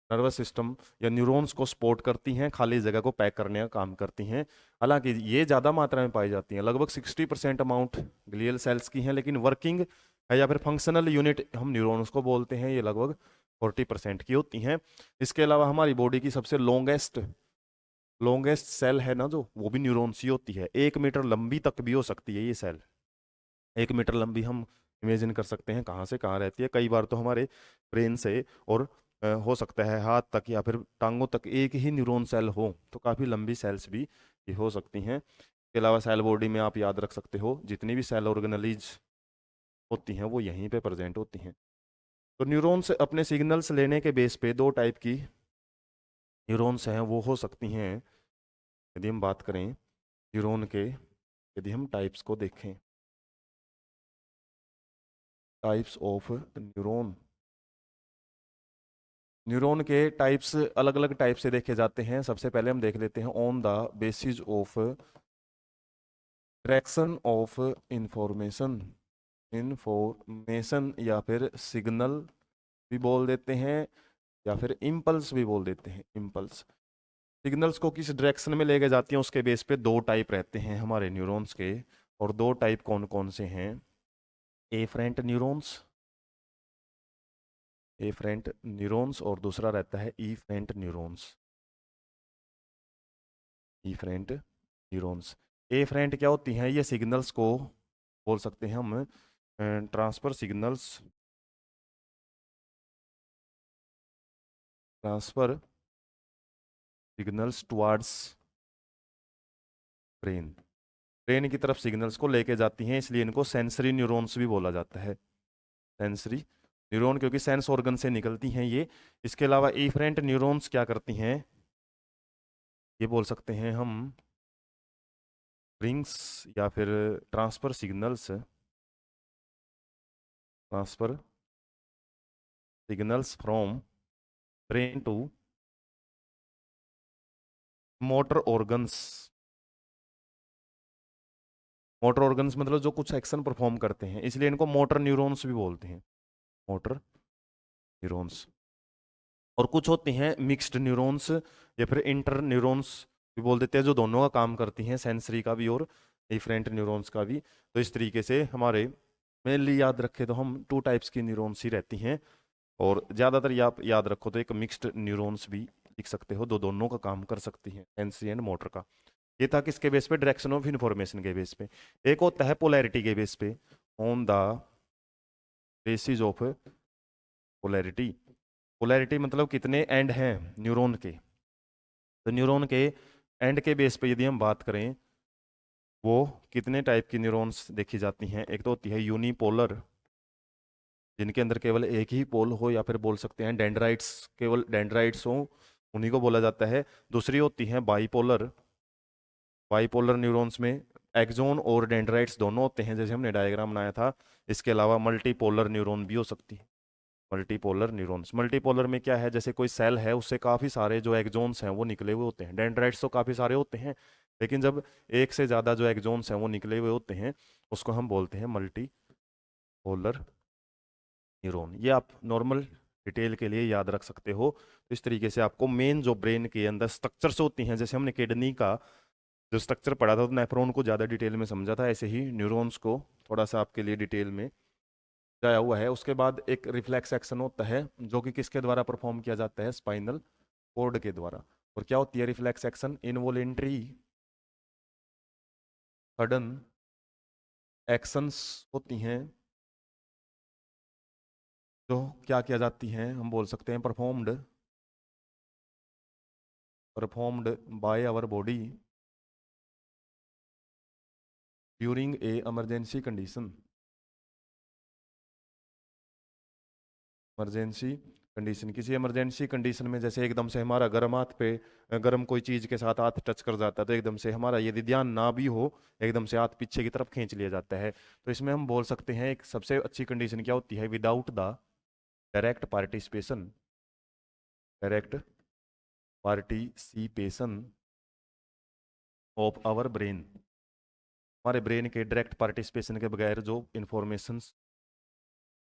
Speaker 1: नर्वस सिस्टम या न्यूरॉन्स को सपोर्ट करती हैं, खाली जगह को पैक करने का काम करती हैं। हालांकि ये ज़्यादा मात्रा में पाई जाती हैं, लगभग 60% अमाउंट ग्लियल सेल्स की हैं, लेकिन वर्किंग है या फिर फंक्शनल यूनिट हम न्यूरॉन्स को बोलते हैं, ये लगभग 40% की होती हैं। इसके अलावा हमारी बॉडी की सबसे लॉन्गेस्ट सेल है ना जो, वो भी न्यूरॉन्स ही होती है, 1 मीटर लंबी तक भी हो सकती है ये सेल, 1 मीटर लंबी हम इमेजिन कर सकते हैं कहाँ से कहाँ रहती है। कई बार तो हमारे ब्रेन से और हो सकता है हाथ तक या फिर टांगों तक एक ही न्यूरॉन सेल हो, तो काफ़ी लंबी सेल्स भी ये हो सकती हैं। इसके अलावा सेल बॉडी में आप याद रख सकते हो जितनी भी सेल ऑर्गेनलीज होती हैं वो यहीं पे प्रेजेंट होती हैं। तो न्यूरॉन्स अपने सिग्नल्स लेने के बेस पे दो टाइप की न्यूरॉन्स हैं वो हो सकती हैं। यदि हम बात करें न्यूरॉन के, यदि हम टाइप्स को देखें, टाइप्स ऑफ न्यूरॉन, न्यूरॉन के टाइप्स अलग अलग टाइप से देखे जाते हैं। सबसे पहले हम देख लेते हैं on the basis of direction of information, information या फिर सिग्नल भी बोल देते हैं, या फिर इम्पल्स भी बोल देते हैं, इम्पल्स। सिग्नल्स को किस डायरेक्शन में लेके जाती हैं उसके बेस पे दो टाइप रहते हैं हमारे न्यूरॉन्स के। और दो टाइप कौन कौन से हैं, एफरेंट न्यूरॉन्स, एफरेंट न्यूरॉन्स, और दूसरा रहता है efferent neurons, efferent neurons. Efferent क्या होती हैं, ये सिग्नल्स को बोल सकते हैं हम transfer signals, transfer signals towards brain, brain की तरफ सिग्नल्स को लेके जाती हैं, इसलिए इनको सेंसरी न्यूरॉन्स भी बोला जाता है, सेंसरी न्यूरॉन, क्योंकि सेंस ऑर्गन से निकलती हैं ये। इसके अलावा एफरेंट न्यूरॉन्स क्या करती हैं, ये बोल सकते हैं हम रिंग्स या फिर transfer signals, transfer signals from brain to motor organs. Motor organs मतलब जो कुछ एक्शन परफॉर्म करते हैं, इसलिए इनको मोटर न्यूरॉन्स भी बोलते हैं, मोटर न्यूरॉन्स। और कुछ होते हैं मिक्स्ड न्यूरॉन्स या फिर इंटर न्यूरॉन्स भी बोल देते हैं, जो दोनों का काम करती हैं, सेंसरी का भी और डिफरेंट न्यूरॉन्स का भी। तो इस तरीके से हमारे मेनली याद रखें तो हम टू टाइप्स की न्यूरॉन्स ही रहती हैं, और ज़्यादातर आप याद रखो तो एक मिक्स्ड न्यूरॉन्स भी लिख सकते हो, दो दोनों का काम कर सकती हैं, सेंसरी एंड मोटर का। ये था किसके बेस पे? डायरेक्शन ऑफ इंफॉर्मेशन के बेस पे। एक होता है पोलैरिटी के बेस पे, on the basis of polarity. Polarity मतलब कितने एंड हैं न्यूरॉन के। तो न्यूरॉन के एंड के बेस पे यदि हम बात करें, वो कितने टाइप की न्यूरॉन्स देखी जाती हैं। एक तो होती है यूनिपोलर, जिनके अंदर केवल एक ही पोल हो, या फिर बोल सकते हैं डेंड्राइट्स, केवल डेंड्राइट्स हो, उन्हीं को बोला जाता है। दूसरी होती है बाइपोलर। बाइपोलर न्यूरॉन्स में एक्सोन और डेंड्राइट्स दोनों होते हैं, जैसे हमने डायग्राम बनाया था। इसके अलावा मल्टीपोलर न्यूरॉन भी हो सकती है, मल्टीपोलर न्यूरॉन्स। मल्टीपोलर में क्या है, जैसे कोई सेल है उससे काफ़ी सारे जो एक्सोन्स हैं वो निकले हुए होते हैं। डेंड्राइट्स तो काफ़ी सारे होते हैं, लेकिन जब एक से ज़्यादा जो एक्सोन्स हैं वो निकले हुए होते हैं, उसको हम बोलते हैं मल्टीपोलर न्यूरॉन। ये आप नॉर्मल डिटेल के लिए याद रख सकते हो। तो इस तरीके से आपको मेन जो ब्रेन के अंदर स्ट्रक्चर्स होती हैं, जैसे हमने किडनी का जो स्ट्रक्चर पढ़ा था, तो नेफ्रॉन को ज़्यादा डिटेल में समझा था, ऐसे ही न्यूरॉन्स को थोड़ा सा आपके लिए डिटेल में जाया हुआ है। उसके बाद एक रिफ्लेक्स एक्शन होता है, जो कि किसके द्वारा परफॉर्म किया जाता है? स्पाइनल कोड के द्वारा। और क्या होती है reflex action? Involuntary sudden actions होती हैं, जो क्या किया जाती हैं, हम बोल सकते हैं performed performed by our body during a emergency condition. Emergency condition, किसी इमरजेंसी कंडीशन में, जैसे एकदम से हमारा गर्म हाथ पे गर्म कोई चीज के साथ हाथ टच कर जाता है, तो एकदम से हमारा यदि ध्यान ना भी हो, एकदम से हाथ पीछे की तरफ खींच लिया जाता है। तो इसमें हम बोल सकते हैं एक सबसे अच्छी कंडीशन क्या होती है? Without the direct participation, direct participation of our brain. हमारे ब्रेन के डायरेक्ट पार्टिसिपेशन के बगैर जो इंफॉर्मेशन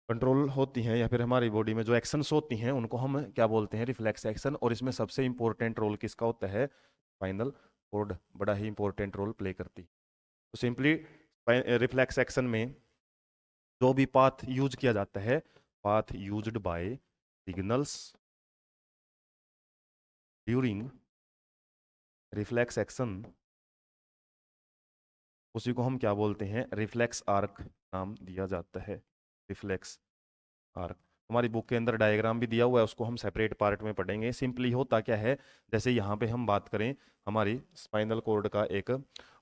Speaker 1: कंट्रोल होती हैं, या फिर हमारी बॉडी में जो एक्शंस होती हैं, उनको हम क्या बोलते हैं? Reflex action. और इसमें सबसे इंपॉर्टेंट रोल किसका होता है? स्पाइनल कॉर्ड बड़ा ही इंपॉर्टेंट रोल प्ले करती है। तो सिंपली रिफ्लेक्स एक्शन में जो भी पाथ यूज किया जाता है, path used by signals during reflex action, उसी को हम क्या बोलते हैं? रिफ्लेक्स आर्क नाम दिया जाता है, रिफ्लेक्स आर्क। हमारी बुक के अंदर डायग्राम भी दिया हुआ है, उसको हम सेपरेट पार्ट में पढ़ेंगे। सिंपली होता क्या है, जैसे यहाँ पे हम बात करें, हमारी स्पाइनल कॉर्ड का एक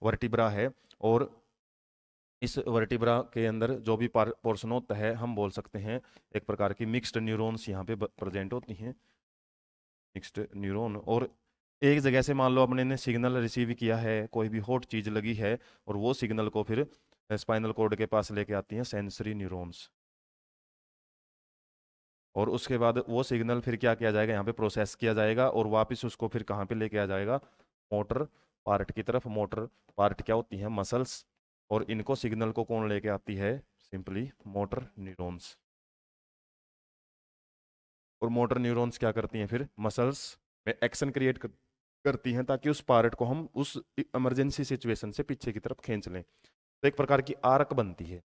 Speaker 1: वर्टिब्रा है, और इस वर्टिब्रा के अंदर जो भी पोर्शन होता है, हम बोल सकते हैं एक प्रकार की मिक्स्ड न्यूरॉन्स यहाँ पे प्रेजेंट होती हैं, मिक्स्ड न्यूरॉन। और एक जगह से मान लो अपने ने सिग्नल रिसीव किया है, कोई भी हॉट चीज़ लगी है, और वो सिग्नल को फिर स्पाइनल कॉर्ड के पास लेके आती हैं सेंसरी न्यूरॉन्स। और उसके बाद वो सिग्नल फिर क्या किया जाएगा? यहाँ पे प्रोसेस किया जाएगा, और वापस उसको फिर कहाँ पे लेके आ जाएगा? मोटर पार्ट की तरफ। मोटर पार्ट क्या होती है? मसल्स। और इनको सिग्नल को कौन लेके आती है? Simply motor neurons. और मोटर न्यूरॉन्स क्या करती हैं? फिर मसल्स में एक्शन क्रिएट करती हैं, ताकि उस पार्ट को हम उस इमरजेंसी सिचुएशन से पीछे की तरफ खींच लें। तो एक प्रकार की आर्क बनती है।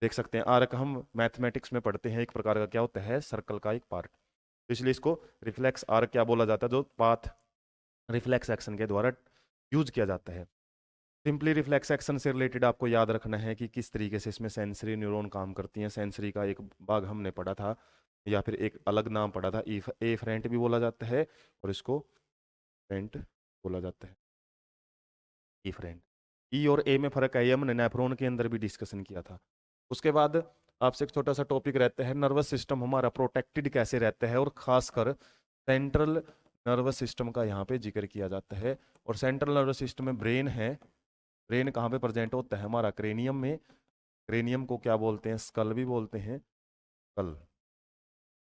Speaker 1: देख सकते हैं आर्क हम मैथमेटिक्स में पढ़ते हैं, एक प्रकार का क्या होता है? सर्कल का एक पार्ट। तो इसलिए इसको रिफ्लेक्स आर्क क्या बोला जाता है? जो पाथ रिफ्लेक्स एक्शन के द्वारा यूज किया जाता है। सिंपली रिफ्लेक्स एक्शन से रिलेटेड आपको याद रखना है कि किस तरीके से इसमें सेंसरी न्यूरॉन काम करती हैं। सेंसरी का एक भाग हमने पढ़ा था, या फिर एक अलग नाम पढ़ा था, ए फ्रेंट भी बोला जाता है, और इसको फ्रेंट बोला जाता है, ई फ्रेंट। ई और ए में फर्क है, ये हमने नेफ्रॉन के अंदर भी डिस्कशन किया था। उसके बाद आपसे एक छोटा सा टॉपिक रहता है, नर्वस सिस्टम हमारा प्रोटेक्टेड कैसे रहता है, और खासकर सेंट्रल नर्वस सिस्टम का यहाँ पे जिक्र किया जाता है। और सेंट्रल नर्वस सिस्टम में ब्रेन है। ब्रेन कहाँ पे प्रेजेंट होता है? हमारा क्रेनियम में। क्रेनियम को क्या बोलते हैं? स्कल भी बोलते हैं, स्कल।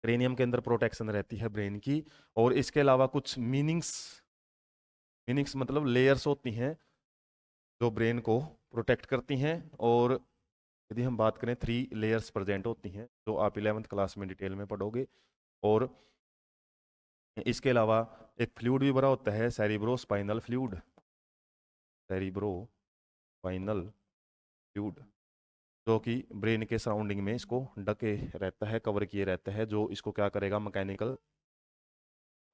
Speaker 1: क्रेनियम के अंदर प्रोटेक्शन रहती है ब्रेन की। और इसके अलावा कुछ मीनिंग्स मतलब लेयर्स होती हैं जो ब्रेन को प्रोटेक्ट करती हैं। और यदि हम बात करें 3 लेयर्स प्रेजेंट होती हैं जो आप 11th क्लास में डिटेल में पढ़ोगे। और इसके अलावा एक फ्लूइड भी भरा होता है, cerebro spinal fluid, cerebro spinal fluid, जो कि ब्रेन के सराउंडिंग में इसको ढके रहता है, कवर किए रहता है, जो इसको क्या करेगा, मैकेनिकल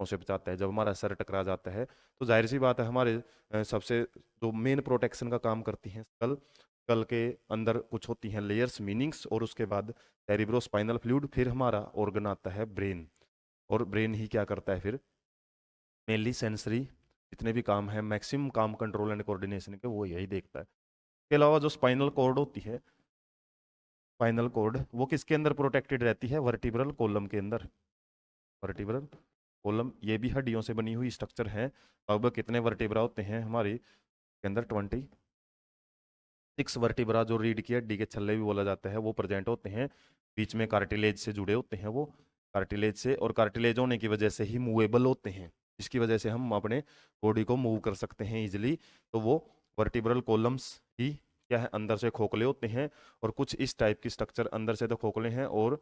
Speaker 1: से बचाता है। जब हमारा सर टकरा जाता है तो जाहिर सी बात है हमारे सबसे जो मेन प्रोटेक्शन का काम करती हैं स्कल, स्कल के अंदर कुछ होती हैं लेयर्स, मीनिंग्स, और उसके बाद सेरिब्रो स्पाइनल फ्लूइड, फिर हमारा ऑर्गन आता है ब्रेन। और ब्रेन ही क्या करता है फिर, मेनली सेंसरी जितने भी काम हैं, मैक्सिमम काम कंट्रोल एंड कोऑर्डिनेशन के, वो यही देखता है। इसके अलावा जो स्पाइनल कॉर्ड होती है, स्पाइनल कॉर्ड वो किसके अंदर प्रोटेक्टेड रहती है, वर्टिब्रल कॉलम के अंदर। वर्टिब्रल कॉलम ये भी हड्डियों से बनी हुई स्ट्रक्चर है। अब कितने वर्टिब्रा होते हैं हमारे के अंदर, 26 वर्टिब्रा, जो रीढ़ की हड्डी के छल्ले भी बोला जाता है, वो प्रेजेंट होते हैं। बीच में कार्टिलेज से जुड़े होते हैं वो, कार्टिलेज से, और कार्टिलेज होने की वजह से ही मूवेबल होते हैं, जिसकी वजह से हम अपने बॉडी को मूव कर सकते हैं इजिली। तो वो वर्टिब्रल कॉलम्स ही क्या है, अंदर से खोखले होते हैं। और कुछ इस टाइप की स्ट्रक्चर अंदर से तो खोखले हैं, और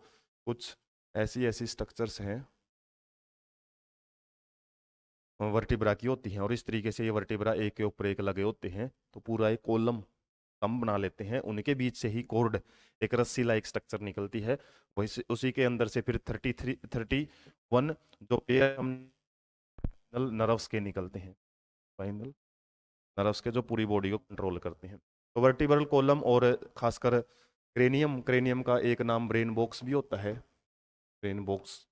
Speaker 1: कुछ ऐसी ऐसी स्ट्रक्चर्स हैं वर्टिब्रा की होती हैं। और इस तरीके से ये वर्टिब्रा एक के ऊपर एक लगे होते हैं, तो पूरा एक कॉलम हम बना लेते हैं। उनके बीच से ही कॉर्ड, एक रस्सी लाइक स्ट्रक्चर निकलती है, वही से उसी के अंदर से फिर 31 जो पेयर नर्व्स के निकलते हैं, स्पाइनल नर्व्स के, जो पूरी बॉडी को कंट्रोल करते हैं। तो वर्टिब्रल कॉलम, और खासकर क्रेनियम, क्रेनियम का एक नाम ब्रेन बॉक्स भी होता है, ब्रेन बॉक्स,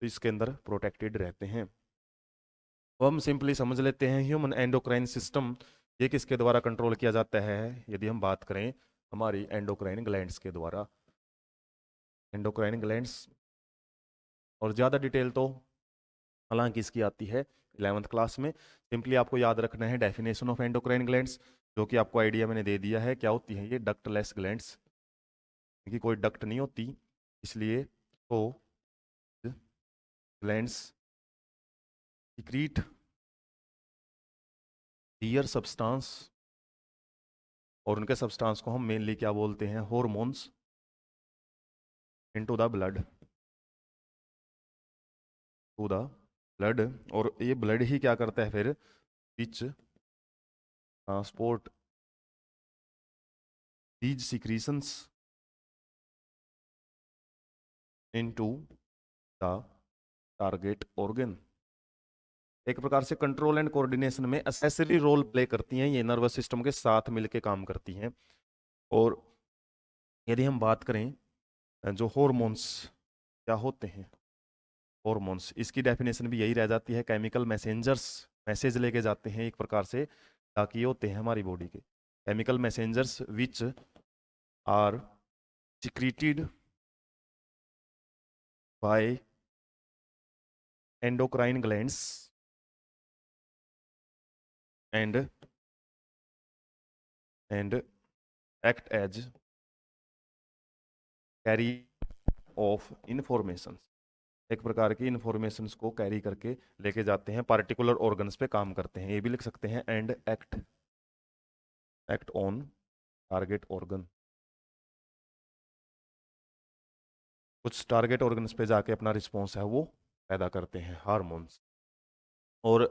Speaker 1: तो इसके अंदर प्रोटेक्टेड रहते हैं। तो हम सिंपली समझ लेते हैं ह्यूमन एंडोक्राइन सिस्टम ये किसके द्वारा कंट्रोल किया जाता है, यदि हम बात करें हमारी एंडोक्राइन ग्लैंड्स के द्वारा। एंडोक्राइन ग्लैंड्स, और ज़्यादा डिटेल तो हालांकि इसकी आती है 11th क्लास में। सिंपली आपको याद रखना है डेफिनेशन ऑफ एंडोक्राइन ग्लैंड्स, जो कि आपको आइडिया मैंने दे दिया है क्या होती है ये, डक्टलेस ग्लैंड्स, क्योंकि कोई डक्ट नहीं होती, इसलिए तो ग्लैंड्स सिक्रीट डियर सब्सटेंस, और उनके सब्सटेंस को हम मेनली क्या बोलते हैं, hormones, into the blood, to the blood. और ये ब्लड ही क्या करता है फिर, which transport these secretions into the target organ. एक प्रकार से कंट्रोल एंड कोऑर्डिनेशन में एसेसरी रोल प्ले करती हैं, ये नर्वस सिस्टम के साथ मिलके काम करती हैं। और यदि हम बात करें जो हॉर्मोन्स क्या होते हैं, हॉर्मोन्स, इसकी डेफिनेशन भी यही रह जाती है, केमिकल मैसेंजर्स, मैसेज लेके जाते हैं एक प्रकार से, ताकि ये होते हैं हमारी बॉडी के chemical messengers which are secreted by endocrine glands and act as carry of information. एक प्रकार की इंफॉर्मेशंस को कैरी करके लेके जाते हैं, पार्टिकुलर ऑर्गन्स पे काम करते हैं, ये भी लिख सकते हैं, and act on target organ. कुछ टारगेट ऑर्गन्स पे जाके अपना रिस्पॉन्स है वो पैदा करते हैं, हार्मोन्स। और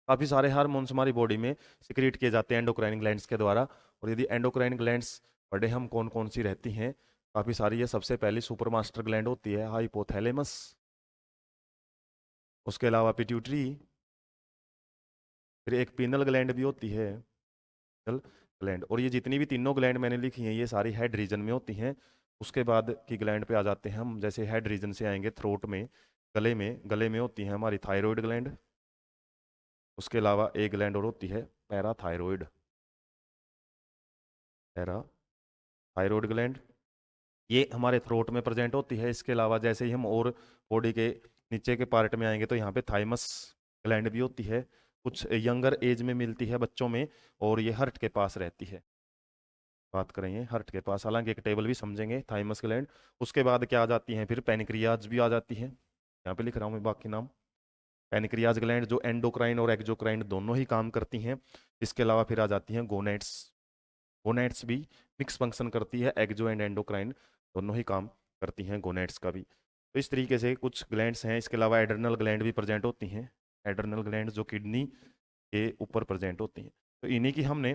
Speaker 1: काफ़ी सारे हार्मोन्स हमारी बॉडी में सिक्रीट किए जाते हैं एंडोक्राइन ग्लैंड्स के द्वारा। और यदि एंडोक्राइन ग्लैंड्स पढ़े हम कौन कौन सी रहती हैं, काफ़ी सारी है। सबसे पहली सुपर मास्टर ग्लैंड होती है हाइपोथैलेमस, उसके अलावा पिट्यूटरी, फिर एक पीनल ग्लैंड भी होती है, ग्लैंड। और ये जितनी भी तीनों ग्लैंड मैंने लिखी हैं ये सारी हेड रीजन में होती हैं। उसके बाद की ग्लैंड पे आ जाते हैं हम, जैसे हेड रीजन से आएंगे थ्रोट में, गले में होती है हमारी थायराइड ग्लैंड। उसके अलावा एक ग्लैंड और होती है पैराथायरॉइड, पैराथायरॉइड ग्लैंड, ये हमारे थ्रोट में प्रेजेंट होती है। इसके अलावा जैसे ही हम और बॉडी के नीचे के पार्ट में आएंगे तो यहाँ पे थाइमस ग्लैंड भी होती है, कुछ यंगर एज में मिलती है बच्चों में, और ये हार्ट के पास रहती है। बात करेंगे हार्ट के पास, हालांकि एक टेबल भी समझेंगे थाइमस ग्लैंड। उसके बाद क्या आ जाती हैं फिर, पैनक्रियाज भी आ जाती है, यहाँ पे लिख रहा हूँ मैं बाकी नाम। पैनक्रियाज ग्लैंड जो एंडोक्राइन और एक्सोक्राइन दोनों ही काम करती हैं। इसके अलावा फिर आ जाती हैं गोनेट्स। गोनेट्स भी मिक्स फंक्शन करती है, एक्सो एंड एंडोक्राइन दोनों ही काम करती हैं गोनेट्स का भी। तो इस तरीके से कुछ ग्लैंड्स हैं। इसके अलावा एड्रनल ग्लैंड भी प्रेजेंट होती हैं। एड्रनल ग्लैंड जो किडनी के ऊपर प्रेजेंट होती हैं। तो इन्हीं की हमने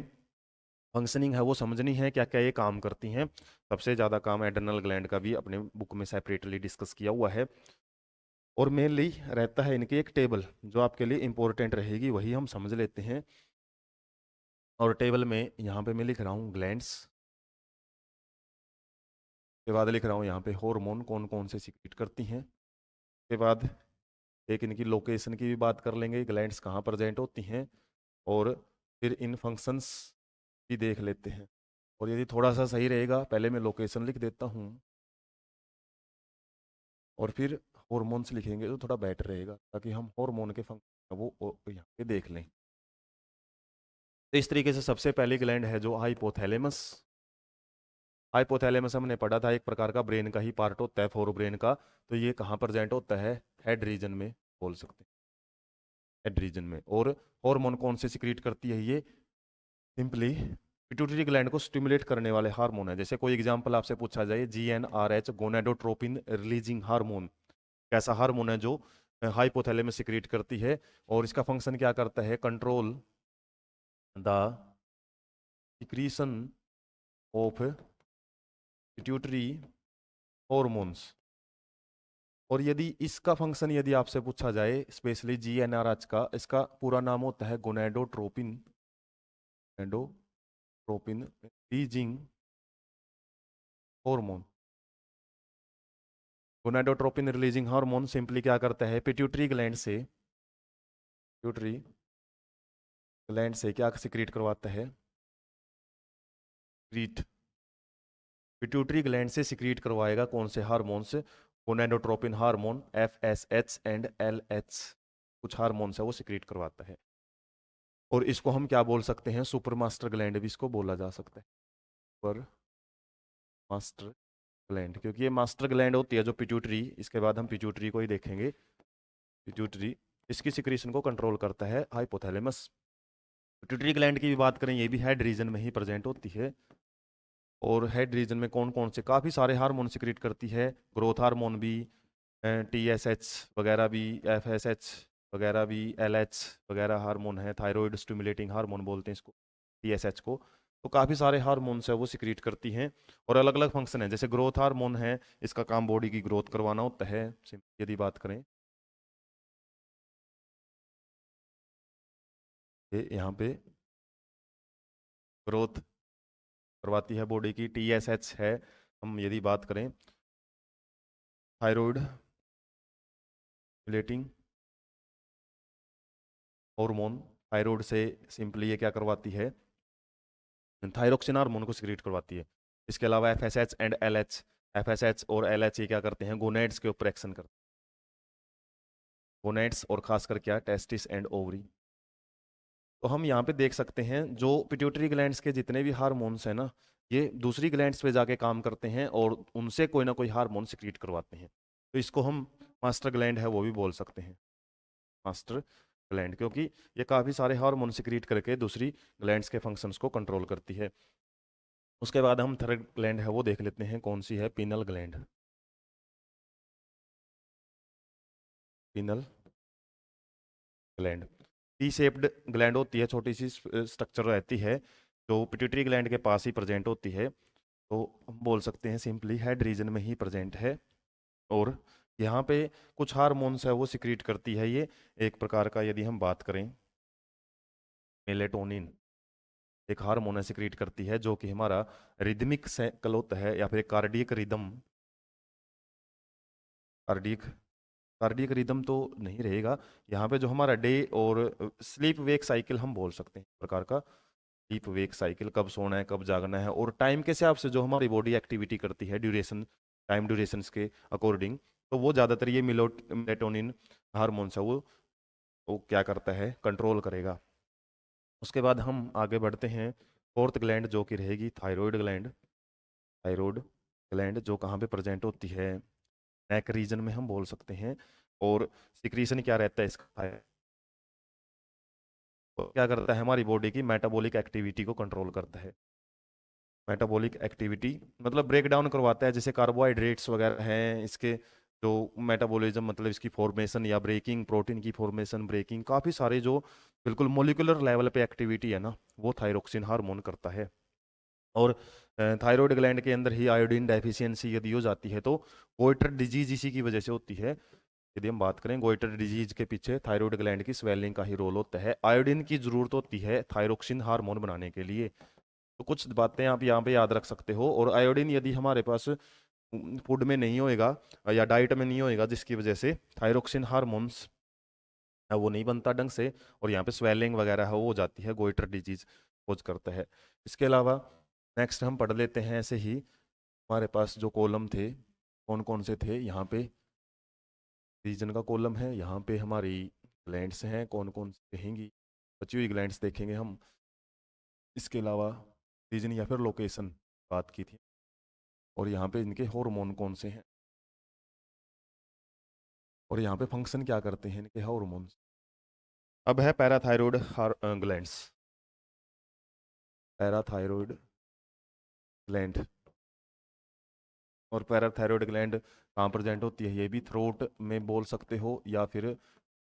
Speaker 1: फंक्शनिंग है वो समझनी है, क्या क्या ये काम करती हैं। सबसे ज़्यादा काम एड्रनल ग्लैंड का भी अपने बुक में सेपरेटली डिस्कस किया हुआ है। और मेनली रहता है इनकी एक टेबल जो आपके लिए इंपॉर्टेंट रहेगी, वही हम समझ लेते हैं। और टेबल में यहाँ पे मैं लिख रहा हूँ ग्लैंड्स के बाद लिख रहा हूँ यहाँ पे हार्मोन कौन कौन से सीक्रेट करती हैं। के बाद एक इनकी लोकेशन की भी बात कर लेंगे, ग्लैंड्स कहाँ प्रेजेंट होती हैं। और फिर इन फंक्शंस भी देख लेते हैं। और यदि थोड़ा सा सही रहेगा पहले मैं लोकेशन लिख देता हूँ और फिर हॉर्मोन्स लिखेंगे तो थोड़ा बेटर रहेगा, ताकि हम हार्मोन के फंक्शन वो यहाँ पे देख लें। तो इस तरीके से सबसे पहली ग्लैंड है जो हाइपोथैलेमस। हाइपोथैलेमस हमने पढ़ा था एक प्रकार का ब्रेन का ही पार्ट होता है, फोर ब्रेन का। तो ये कहाँ प्रेजेंट होता है, हेड रीजन में बोल सकते हैं, हेड रीजन में। और हार्मोन कौन से सिक्रीट करती है ये, सिंपली पिट्यूटरी ग्लैंड को स्टिमुलेट करने वाले हार्मोन है। जैसे कोई एग्जांपल आपसे पूछा जाए, GnRH गोनाडोट्रोपिन रिलीजिंग हार्मोन, कैसा हार्मोन है जो हाइपोथैलेमस सिक्रीट करती है। और इसका फंक्शन क्या करता है, control the secretion of pituitary hormones. और यदि इसका फंक्शन यदि आपसे पूछा जाए स्पेशली GnRH का, इसका पूरा नाम होता है gonadotropin, gonadotropin releasing hormone. Gonadotropin releasing hormone simply क्या करता है, पिट्यूटरी ग्लैंड से, पिट्यूटरी ग्लैंड से क्या सिक्रीट करवाता है, क्रीट पिट्यूटरी ग्लैंड से सिक्रीट करवाएगा कौन से hormones, gonadotropin hormone, FSH and LH, कुछ हार्मोन्स है वो सिक्रीट करवाता है। और इसको हम क्या बोल सकते हैं, सुपर मास्टर ग्लैंड भी इसको बोला जा सकता है, सुपर मास्टर ग्लैंड, क्योंकि ये मास्टर ग्लैंड होती है जो पिट्यूटरी, इसके बाद हम पिट्यूटरी को ही देखेंगे। पिट्यूटरी इसकी सिक्रीशन को कंट्रोल करता है हाइपोथैलेमस। पिट्यूटरी ग्लैंड की भी बात करें, ये भी हेड रीजन में ही प्रेजेंट होती है। और हेड रीजन में कौन कौन से काफ़ी सारे हार्मोन सिक्रीट करती है, ग्रोथ हार्मोन भी, TSH वगैरह भी, FSH वगैरह भी, LH वगैरह हार्मोन है, थायराइड स्टिमुलेटिंग हार्मोन बोलते हैं इसको, TSH को। तो काफ़ी सारे हार्मोन्स है वो सिक्रीट करती हैं। और अलग अलग फंक्शन है, जैसे ग्रोथ हार्मोन है, इसका काम बॉडी की ग्रोथ करवाना होता है। यदि बात करें ये यहाँ पे ग्रोथ करवाती है बॉडी की, TSH है। हम यदि बात करें थायराइड स्टिमुलेटिंग हार्मोन, थायराइड से सिंपली ये क्या करवाती है, थायरोक्सिन हार्मोन को सिक्रीट करवाती है। इसके अलावा FSH एंड LH, FSH और LH ये क्या करते हैं, गोनेड्स के ऊपर एक्शन करते हैं, गोनेड्स और खासकर क्या, टेस्टिस एंड ओवरी। तो हम यहाँ पे देख सकते हैं जो पिट्यूटरी ग्लैंड्स के जितने भी हार्मोन्स हैं ना, ये दूसरी ग्लैंड्स पे जाके काम करते हैं और उनसे कोई ना कोई हार्मोन सिक्रीट करवाते हैं। तो इसको हम मास्टर ग्लैंड है वो भी बोल सकते हैं, मास्टर ग्लैंड, क्योंकि ये काफ़ी सारे हार्मोन सिक्रीट करके दूसरी ग्लैंड्स के फंक्शंस को कंट्रोल करती है। उसके बाद हम थर्ड ग्लैंड है वो देख लेते हैं, कौन सी है, penal gland. Penal gland T shaped gland होती है, छोटी सी स्ट्रक्चर रहती है जो पिट्यूटरी ग्लैंड के पास ही प्रेजेंट होती है। तो हम बोल सकते हैं सिंपली हेड रीजन में ही प्रेजेंट है। और यहाँ पे कुछ हार्मोन्स है वो सिक्रीट करती है ये, एक प्रकार का यदि हम बात करें, मेलेटोनिन एक हार्मोन है सिक्रीट करती है जो कि हमारा रिदमिक साइकिल होता है, या फिर cardiac rhythm, cardiac cardiac rhythm तो नहीं रहेगा यहाँ पे, जो हमारा डे और स्लीप वेक साइकिल हम बोल सकते हैं, प्रकार का स्लीप वेक साइकिल, कब सोना है कब जागना है, और टाइम के हिसाब से जो हमारी बॉडी एक्टिविटी करती है, ड्यूरेशन, टाइम ड्यूरेशंस के अकॉर्डिंग। तो वो ज़्यादातर ये मेलेटोनिन हार्मोन्स है वो क्या करता है, कंट्रोल करेगा। उसके बाद हम आगे बढ़ते हैं, फोर्थ ग्लैंड जो कि रहेगी थायराइड ग्लैंड। थायराइड ग्लैंड जो कहाँ पे प्रेजेंट होती है, नेक रीजन में हम बोल सकते हैं। और सिक्रीशन क्या रहता है इसका, क्या करता है हमारी बॉडी की मेटाबॉलिक एक्टिविटी को कंट्रोल करता है। मेटाबॉलिक एक्टिविटी मतलब ब्रेक डाउन करवाता है, जैसे कार्बोहाइड्रेट्स वगैरह हैं इसके जो मेटाबॉलिज्म मतलब इसकी फॉर्मेशन या ब्रेकिंग, प्रोटीन की फॉर्मेशन, ब्रेकिंग, काफ़ी सारे जो बिल्कुल मोलिकुलर लेवल पे एक्टिविटी है ना, वो थायरोक्सिन हार्मोन करता है। और थायराइड ग्लैंड के अंदर ही आयोडीन डेफिशिएंसी यदि हो जाती है तो गोइटर डिजीज इसी की वजह से होती है। यदि हम बात करें गोइटर डिजीज के पीछे थायराइड ग्लैंड की स्वेलिंग का ही रोल होता है। आयोडीन की जरूरत होती है थायरोक्सिन हार्मोन बनाने के लिए। तो कुछ बातें आप यहाँ पे याद रख सकते हो। और आयोडीन यदि हमारे पास फूड में नहीं होएगा या डाइट में नहीं होएगा, जिसकी वजह से थायरोक्सिन हार्मोन्स वो नहीं बनता ढंग से, और यहाँ पे स्वेलिंग वगैरह है वो हो जाती है, गोइटर डिजीज खोज करता है। इसके अलावा नेक्स्ट हम पढ़ लेते हैं ऐसे ही, हमारे पास जो कॉलम थे कौन कौन से थे, यहाँ पे रीजन का कॉलम है, यहाँ पे हमारी ग्लैंड्स हैं कौन कौन सी कहेंगी, बची हुई ग्लैंड्स देखेंगे हम। इसके अलावा रीजन या फिर लोकेशन बात की थी, और यहाँ पे इनके हार्मोन कौन से हैं, और यहाँ पे फंक्शन क्या करते हैं इनके हार्मोन्स। अब है पैराथायरॉयड ग्लैंड्स, पैराथायरॉयड ग्लैंड। और पैराथायरॉयड ग्लैंड कहाँ प्रेजेंट होती है, ये भी थ्रोट में बोल सकते हो या फिर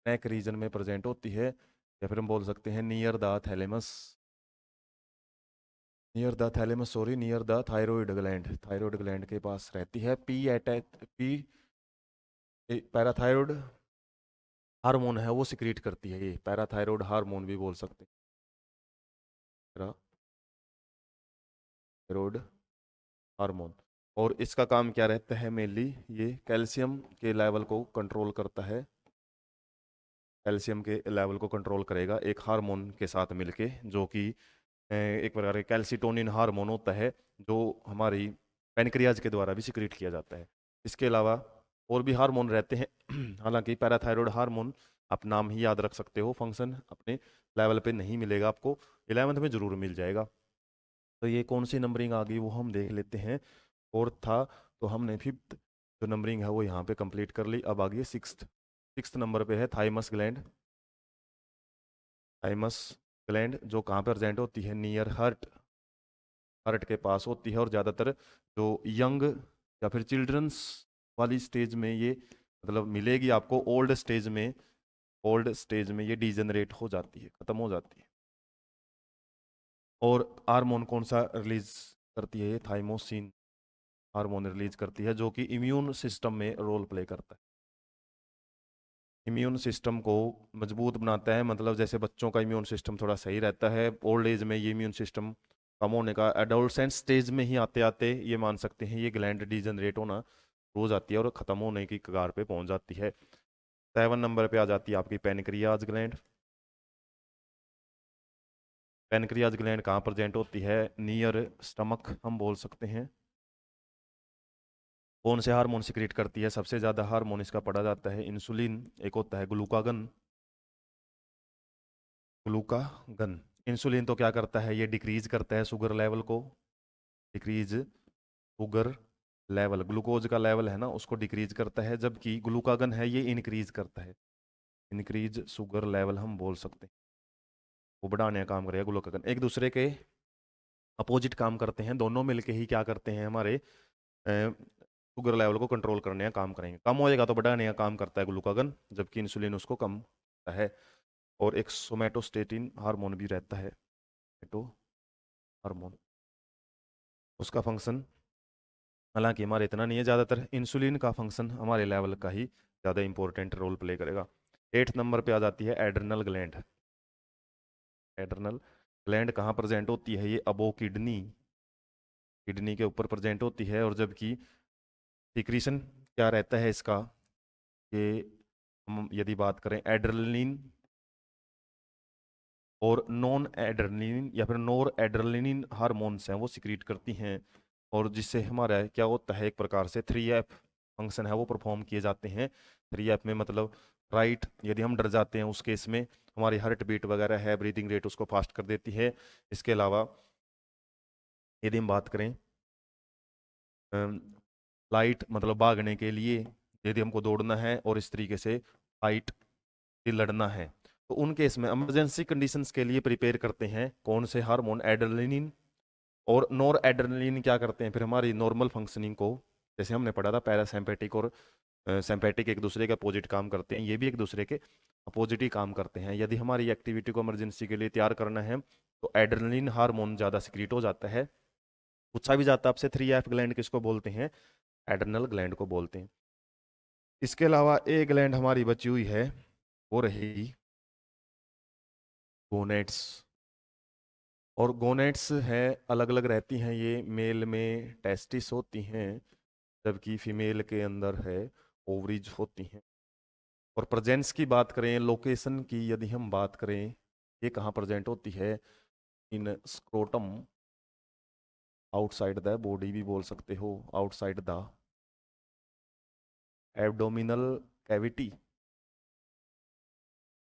Speaker 1: नेक रीजन में प्रेजेंट होती है, या फिर हम बोल सकते हैं near the thalamus, near the thalamus sorry near the thyroid gland, thyroid gland के पास रहती है। P attach P parathyroid hormone है वो सिक्रीट करती है, ये पैराथायरॉयड हार्मोन भी बोल सकते हैं, पैराथायरॉयड हार्मोन। और इसका काम क्या रहता है मेनली, ये कैल्शियम के लेवल को कंट्रोल करता है, कैल्शियम के लेवल को कंट्रोल करेगा एक हार्मोन के साथ मिलके, जो कि एक प्रकार का कैल्सिटोनिन हार्मोन होता है, जो हमारी पैनक्रियाज के द्वारा भी सिक्रीट किया जाता है। इसके अलावा और भी हार्मोन रहते हैं हालांकि पैराथायरॉयड हार्मोन आप नाम ही याद रख सकते हो, फंक्शन अपने लेवल पे नहीं मिलेगा आपको, 11th में जरूर मिल जाएगा। तो ये कौन सी नंबरिंग आ गई वो हम देख लेते हैं। फोर्थ था तो हमने फिफ्थ जो नंबरिंग है वो यहाँ पे कंप्लीट कर ली। अब आ गई सिक्स्थ, सिक्स्थ नंबर पे है थाइमस ग्लैंड। थाइमस ग्लैंड जो कहाँ पर प्रेजेंट होती है, नियर हार्ट, हार्ट के पास होती है। और ज़्यादातर जो यंग या फिर चिल्ड्रंस वाली स्टेज में ये मतलब मिलेगी आपको, ओल्ड स्टेज में, ओल्ड स्टेज में ये डिजेनरेट हो जाती है, खत्म हो जाती है। और हार्मोन कौन सा रिलीज करती है, ये थाइमोसिन हार्मोन रिलीज करती है, जो कि इम्यून सिस्टम में रोल प्ले करता है, इम्यून सिस्टम को मजबूत बनाता है। मतलब जैसे बच्चों का इम्यून सिस्टम थोड़ा सही रहता है, ओल्ड एज में ये इम्यून सिस्टम कम होने का, एडोलसेंट स्टेज में ही आते आते ये मान सकते हैं ये ग्लैंड डिजनरेट होना हो जाती है और ख़त्म होने की कगार पे पहुंच जाती है। 7 नंबर पे आ जाती है आपकी पैनक्रियाज ग्लैंड। पैनक्रियाज ग्लैंड कहाँ प्रेजेंट होती है, नियर स्टमक हम बोल सकते हैं। कौन से हार्मोन सिक्रेट करती है, सबसे ज़्यादा हार्मोन इसका पढ़ा जाता है इंसुलिन, एक होता है ग्लूकागन, ग्लूकागन। इंसुलिन तो क्या करता है, ये डिक्रीज करता है शुगर लेवल को, डिक्रीज शुगर लेवल, ग्लूकोज का लेवल है ना उसको डिक्रीज करता है, जबकि ग्लूकागन है ये इंक्रीज करता है, इंक्रीज शुगर लेवल हम बोल सकते हैं, वो बढ़ाने का काम करेगा ग्लूकागन। एक दूसरे के अपोजिट काम करते हैं, दोनों मिलके ही क्या करते हैं हमारे शुगर लेवल को कंट्रोल करने का काम करेंगे। कम होएगा तो बढ़ाने का काम करता है ग्लूकागन, जबकि इंसुलिन उसको कम करता है। और एक सोमेटोस्टेटिन हार्मोन भी रहता है, सोमेटो हार्मोन, उसका फंक्शन हालांकि हमारे इतना नहीं है, ज़्यादातर इंसुलिन का फंक्शन हमारे लेवल का ही ज़्यादा इंपॉर्टेंट रोल प्ले करेगा। 8th नंबर पे आ जाती है एड्रनल ग्लैंड। एड्रनल ग्लैंड कहाँ प्रेजेंट होती है, ये अबो किडनी, किडनी के ऊपर प्रेजेंट होती है। और जबकि सिक्रीशन क्या रहता है इसका, कि हम यदि बात करें एड्रेनलिन और नॉन एड्रेनलिन या फिर नोर एड्रेनलिन हार्मोन्स हैं वो सिक्रीट करती हैं, और जिससे हमारा क्या होता है एक प्रकार से 3F फंक्शन है वो परफॉर्म किए जाते हैं। 3F में मतलब राइट, यदि हम डर जाते हैं उस केस में हमारी हार्ट बीट वगैरह है, ब्रीदिंग रेट उसको फास्ट कर देती है। इसके अलावा यदि हम बात करें लाइट मतलब भागने के लिए, यदि हमको दौड़ना है और इस तरीके से फाइट लड़ना है, तो उन केस में इमरजेंसी कंडीशंस के लिए प्रिपेयर करते हैं कौन से हार्मोन, एड्रेनलिन और नॉर एड्रेनलिन क्या करते हैं फिर हमारी नॉर्मल फंक्शनिंग को, जैसे हमने पढ़ा था पैरासिम्पैथिक और सिम्पैथिक एक दूसरे के अपोजिट काम करते हैं, ये भी एक दूसरे के अपोजिट ही काम करते हैं। यदि हमारी एक्टिविटी को इमरजेंसी के लिए तैयार करना है तो एड्रेनलिन हार्मोन ज़्यादा सिक्रीट हो जाता है। पूछा भी जाता है आपसे 3F ग्लैंड किसको बोलते हैं, एड्रेनल ग्लैंड को बोलते हैं। इसके अलावा ए ग्लैंड हमारी बची हुई है वो रहेगी गोनेट्स, और गोनेट्स है अलग अलग रहती हैं, ये मेल में टेस्टिस होती हैं जबकि फीमेल के अंदर है ओवरीज होती हैं। और प्रेजेंस की बात करें, लोकेशन की यदि हम बात करें, ये कहाँ प्रेजेंट होती है, इन स्क्रोटम, आउटसाइड द बॉडी भी बोल सकते हो, outside the abdominal cavity,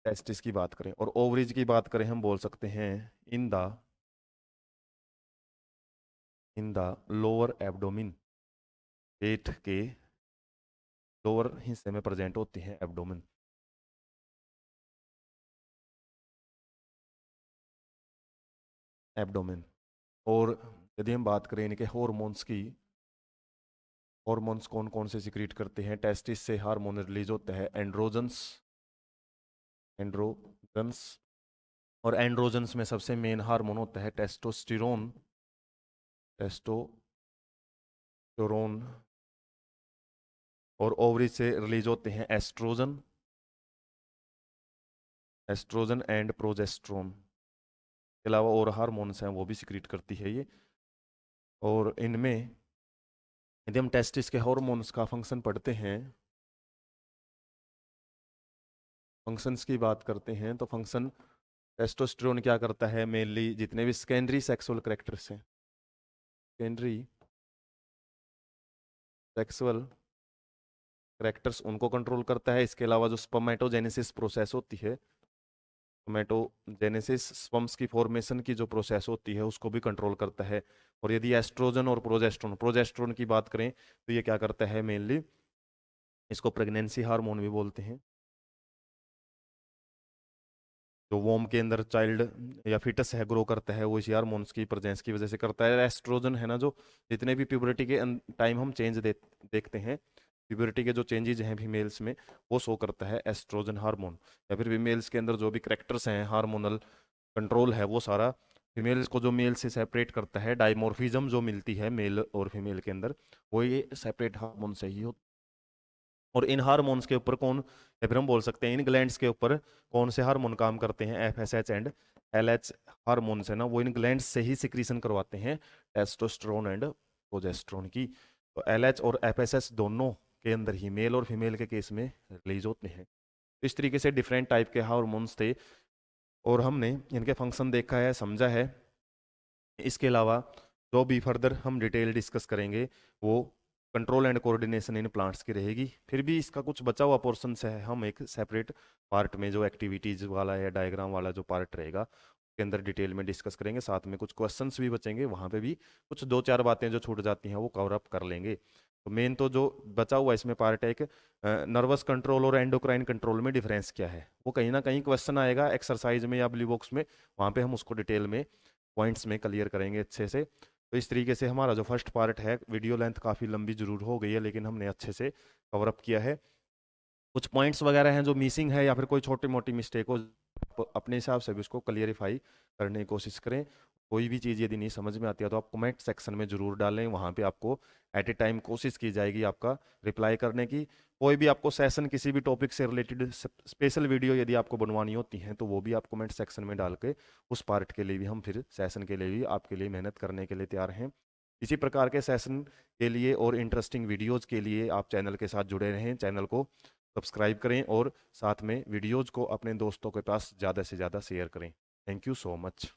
Speaker 1: testis की बात करें। और ओवरीज की बात करें हम बोल सकते हैं इन द लोअर एब्डोमिन, पेट के लोअर हिस्से में प्रेजेंट होती है एब्डोमिन। एब्डोमिन। और यदि हम बात करें इनके हॉर्मोन्स की, हॉर्मोन्स कौन कौन से सिक्रीट करते हैं, टेस्टिस से हार्मोन रिलीज होता है एंड्रोजन्स, एंड्रोजन्स। और एंड्रोजन्स में सबसे मेन हार्मोन होता है टेस्टोस्टेरोन, टेस्टोस्टेरोन। और ओवरीज से रिलीज होते हैं एस्ट्रोजन, एस्ट्रोजन एंड प्रोजेस्ट्रोन। के अलावा और हार्मोन्स हैं वो भी सिक्रीट करती है ये। और इनमें यदि हम टेस्टिस के हार्मोन्स का फंक्शन पढ़ते हैं, फंक्शंस की बात करते हैं, तो फंक्शन टेस्टोस्टेरोन क्या करता है, मेनली जितने भी सेकेंडरी सेक्सुअल कैरेक्टर्स हैं, सेकेंडरी सेक्सुअल कैरेक्टर्स उनको कंट्रोल करता है। इसके अलावा जो स्पर्मेटोजेनेसिस प्रोसेस होती है, स्पर्मेटोजेनेसिस स्पर्म्स की फॉर्मेशन की जो प्रोसेस होती है उसको भी कंट्रोल करता है। और यदि एस्ट्रोजन और प्रोजेस्ट्रोन, प्रोजेस्ट्रोन की बात करें तो ये क्या करता है, मेनली इसको प्रेगनेंसी हार्मोन भी बोलते हैं, जो वोम के अंदर चाइल्ड या फिटस है ग्रो करता है वो इसी हार्मोन्स की प्रेजेंस की वजह से करता है। एस्ट्रोजन है ना, जो जितने भी प्यूबरिटी के टाइम हम चेंज देखते हैं, प्यूबरिटी के जो चेंजेज हैं फीमेल्स में वो शो करता है एस्ट्रोजन हार्मोन। या फिर फीमेल्स के अंदर जो भी करेक्टर्स हैं हार्मोनल कंट्रोल है वो सारा फीमेल्स को जो मेल से सेपरेट करता है, डाइमॉर्फिज्म जो मिलती है मेल और फीमेल के अंदर, वो ये सेपरेट हार्मोन से ही होती। और इन हार्मोन्स के ऊपर कौन, या फिर हम बोल सकते हैं इन ग्लैंड्स के ऊपर कौन से हार्मोन काम करते हैं, FSH एंड LH हार्मोन्स है ना, वो इन ग्लैंड्स से ही सिक्रीशन करवाते हैं टेस्टोस्टेरोन एंड प्रोजेस्टेरोन की। तो LH और FSH दोनों के अंदर ही मेल और फीमेल के केस में रिलीज होते हैं। इस तरीके से डिफरेंट टाइप के हार्मोन्स थे और हमने इनके फंक्शन देखा है, समझा है। इसके अलावा जो भी फर्दर हम डिटेल डिस्कस करेंगे वो control and coordination in plants की रहेगी। फिर भी इसका कुछ बचा हुआ पोर्शन है हम एक सेपरेट पार्ट में जो एक्टिविटीज वाला या डायग्राम वाला जो पार्ट रहेगा उसके अंदर डिटेल में डिस्कस करेंगे। साथ में कुछ क्वेश्चंस भी बचेंगे, वहाँ पे भी कुछ 2-4 बातें जो छूट जाती हैं वो कवर अप कर लेंगे। तो मेन तो जो बचा हुआ इसमें पार्ट है एक नर्वस कंट्रोल और एंडोक्राइन कंट्रोल में डिफरेंस क्या है, वो कहीं ना कहीं क्वेश्चन आएगा एक्सरसाइज में या ब्लू बॉक्स में, वहाँ पे हम उसको डिटेल में पॉइंट्स में क्लियर करेंगे अच्छे से। तो इस तरीके से हमारा जो फर्स्ट पार्ट है, वीडियो लेंथ काफ़ी लंबी जरूर हो गई है लेकिन हमने अच्छे से कवर अप किया है। कुछ पॉइंट्स वगैरह हैं जो मिसिंग है या फिर कोई छोटी मोटी मिस्टेक हो, अपने हिसाब से भी उसको क्लियरिफाई करने की कोशिश करें। कोई भी चीज़ यदि नहीं समझ में आती है तो आप कमेंट सेक्शन में ज़रूर डालें, वहाँ पे आपको एट ए टाइम कोशिश की जाएगी आपका रिप्लाई करने की। कोई भी आपको सेशन किसी भी टॉपिक से रिलेटेड स्पेशल वीडियो यदि आपको बनवानी होती हैं तो वो भी आप कमेंट सेक्शन में डाल के उस पार्ट के लिए भी हम फिर सेशन के लिए भी आपके लिए मेहनत करने के लिए तैयार हैं। इसी प्रकार के सेशन के लिए और इंटरेस्टिंग वीडियोज़ के लिए आप चैनल के साथ जुड़े रहें, चैनल को सब्सक्राइब करें और साथ में वीडियोज़ को अपने दोस्तों के पास ज़्यादा से ज़्यादा शेयर करें। Thank you so much.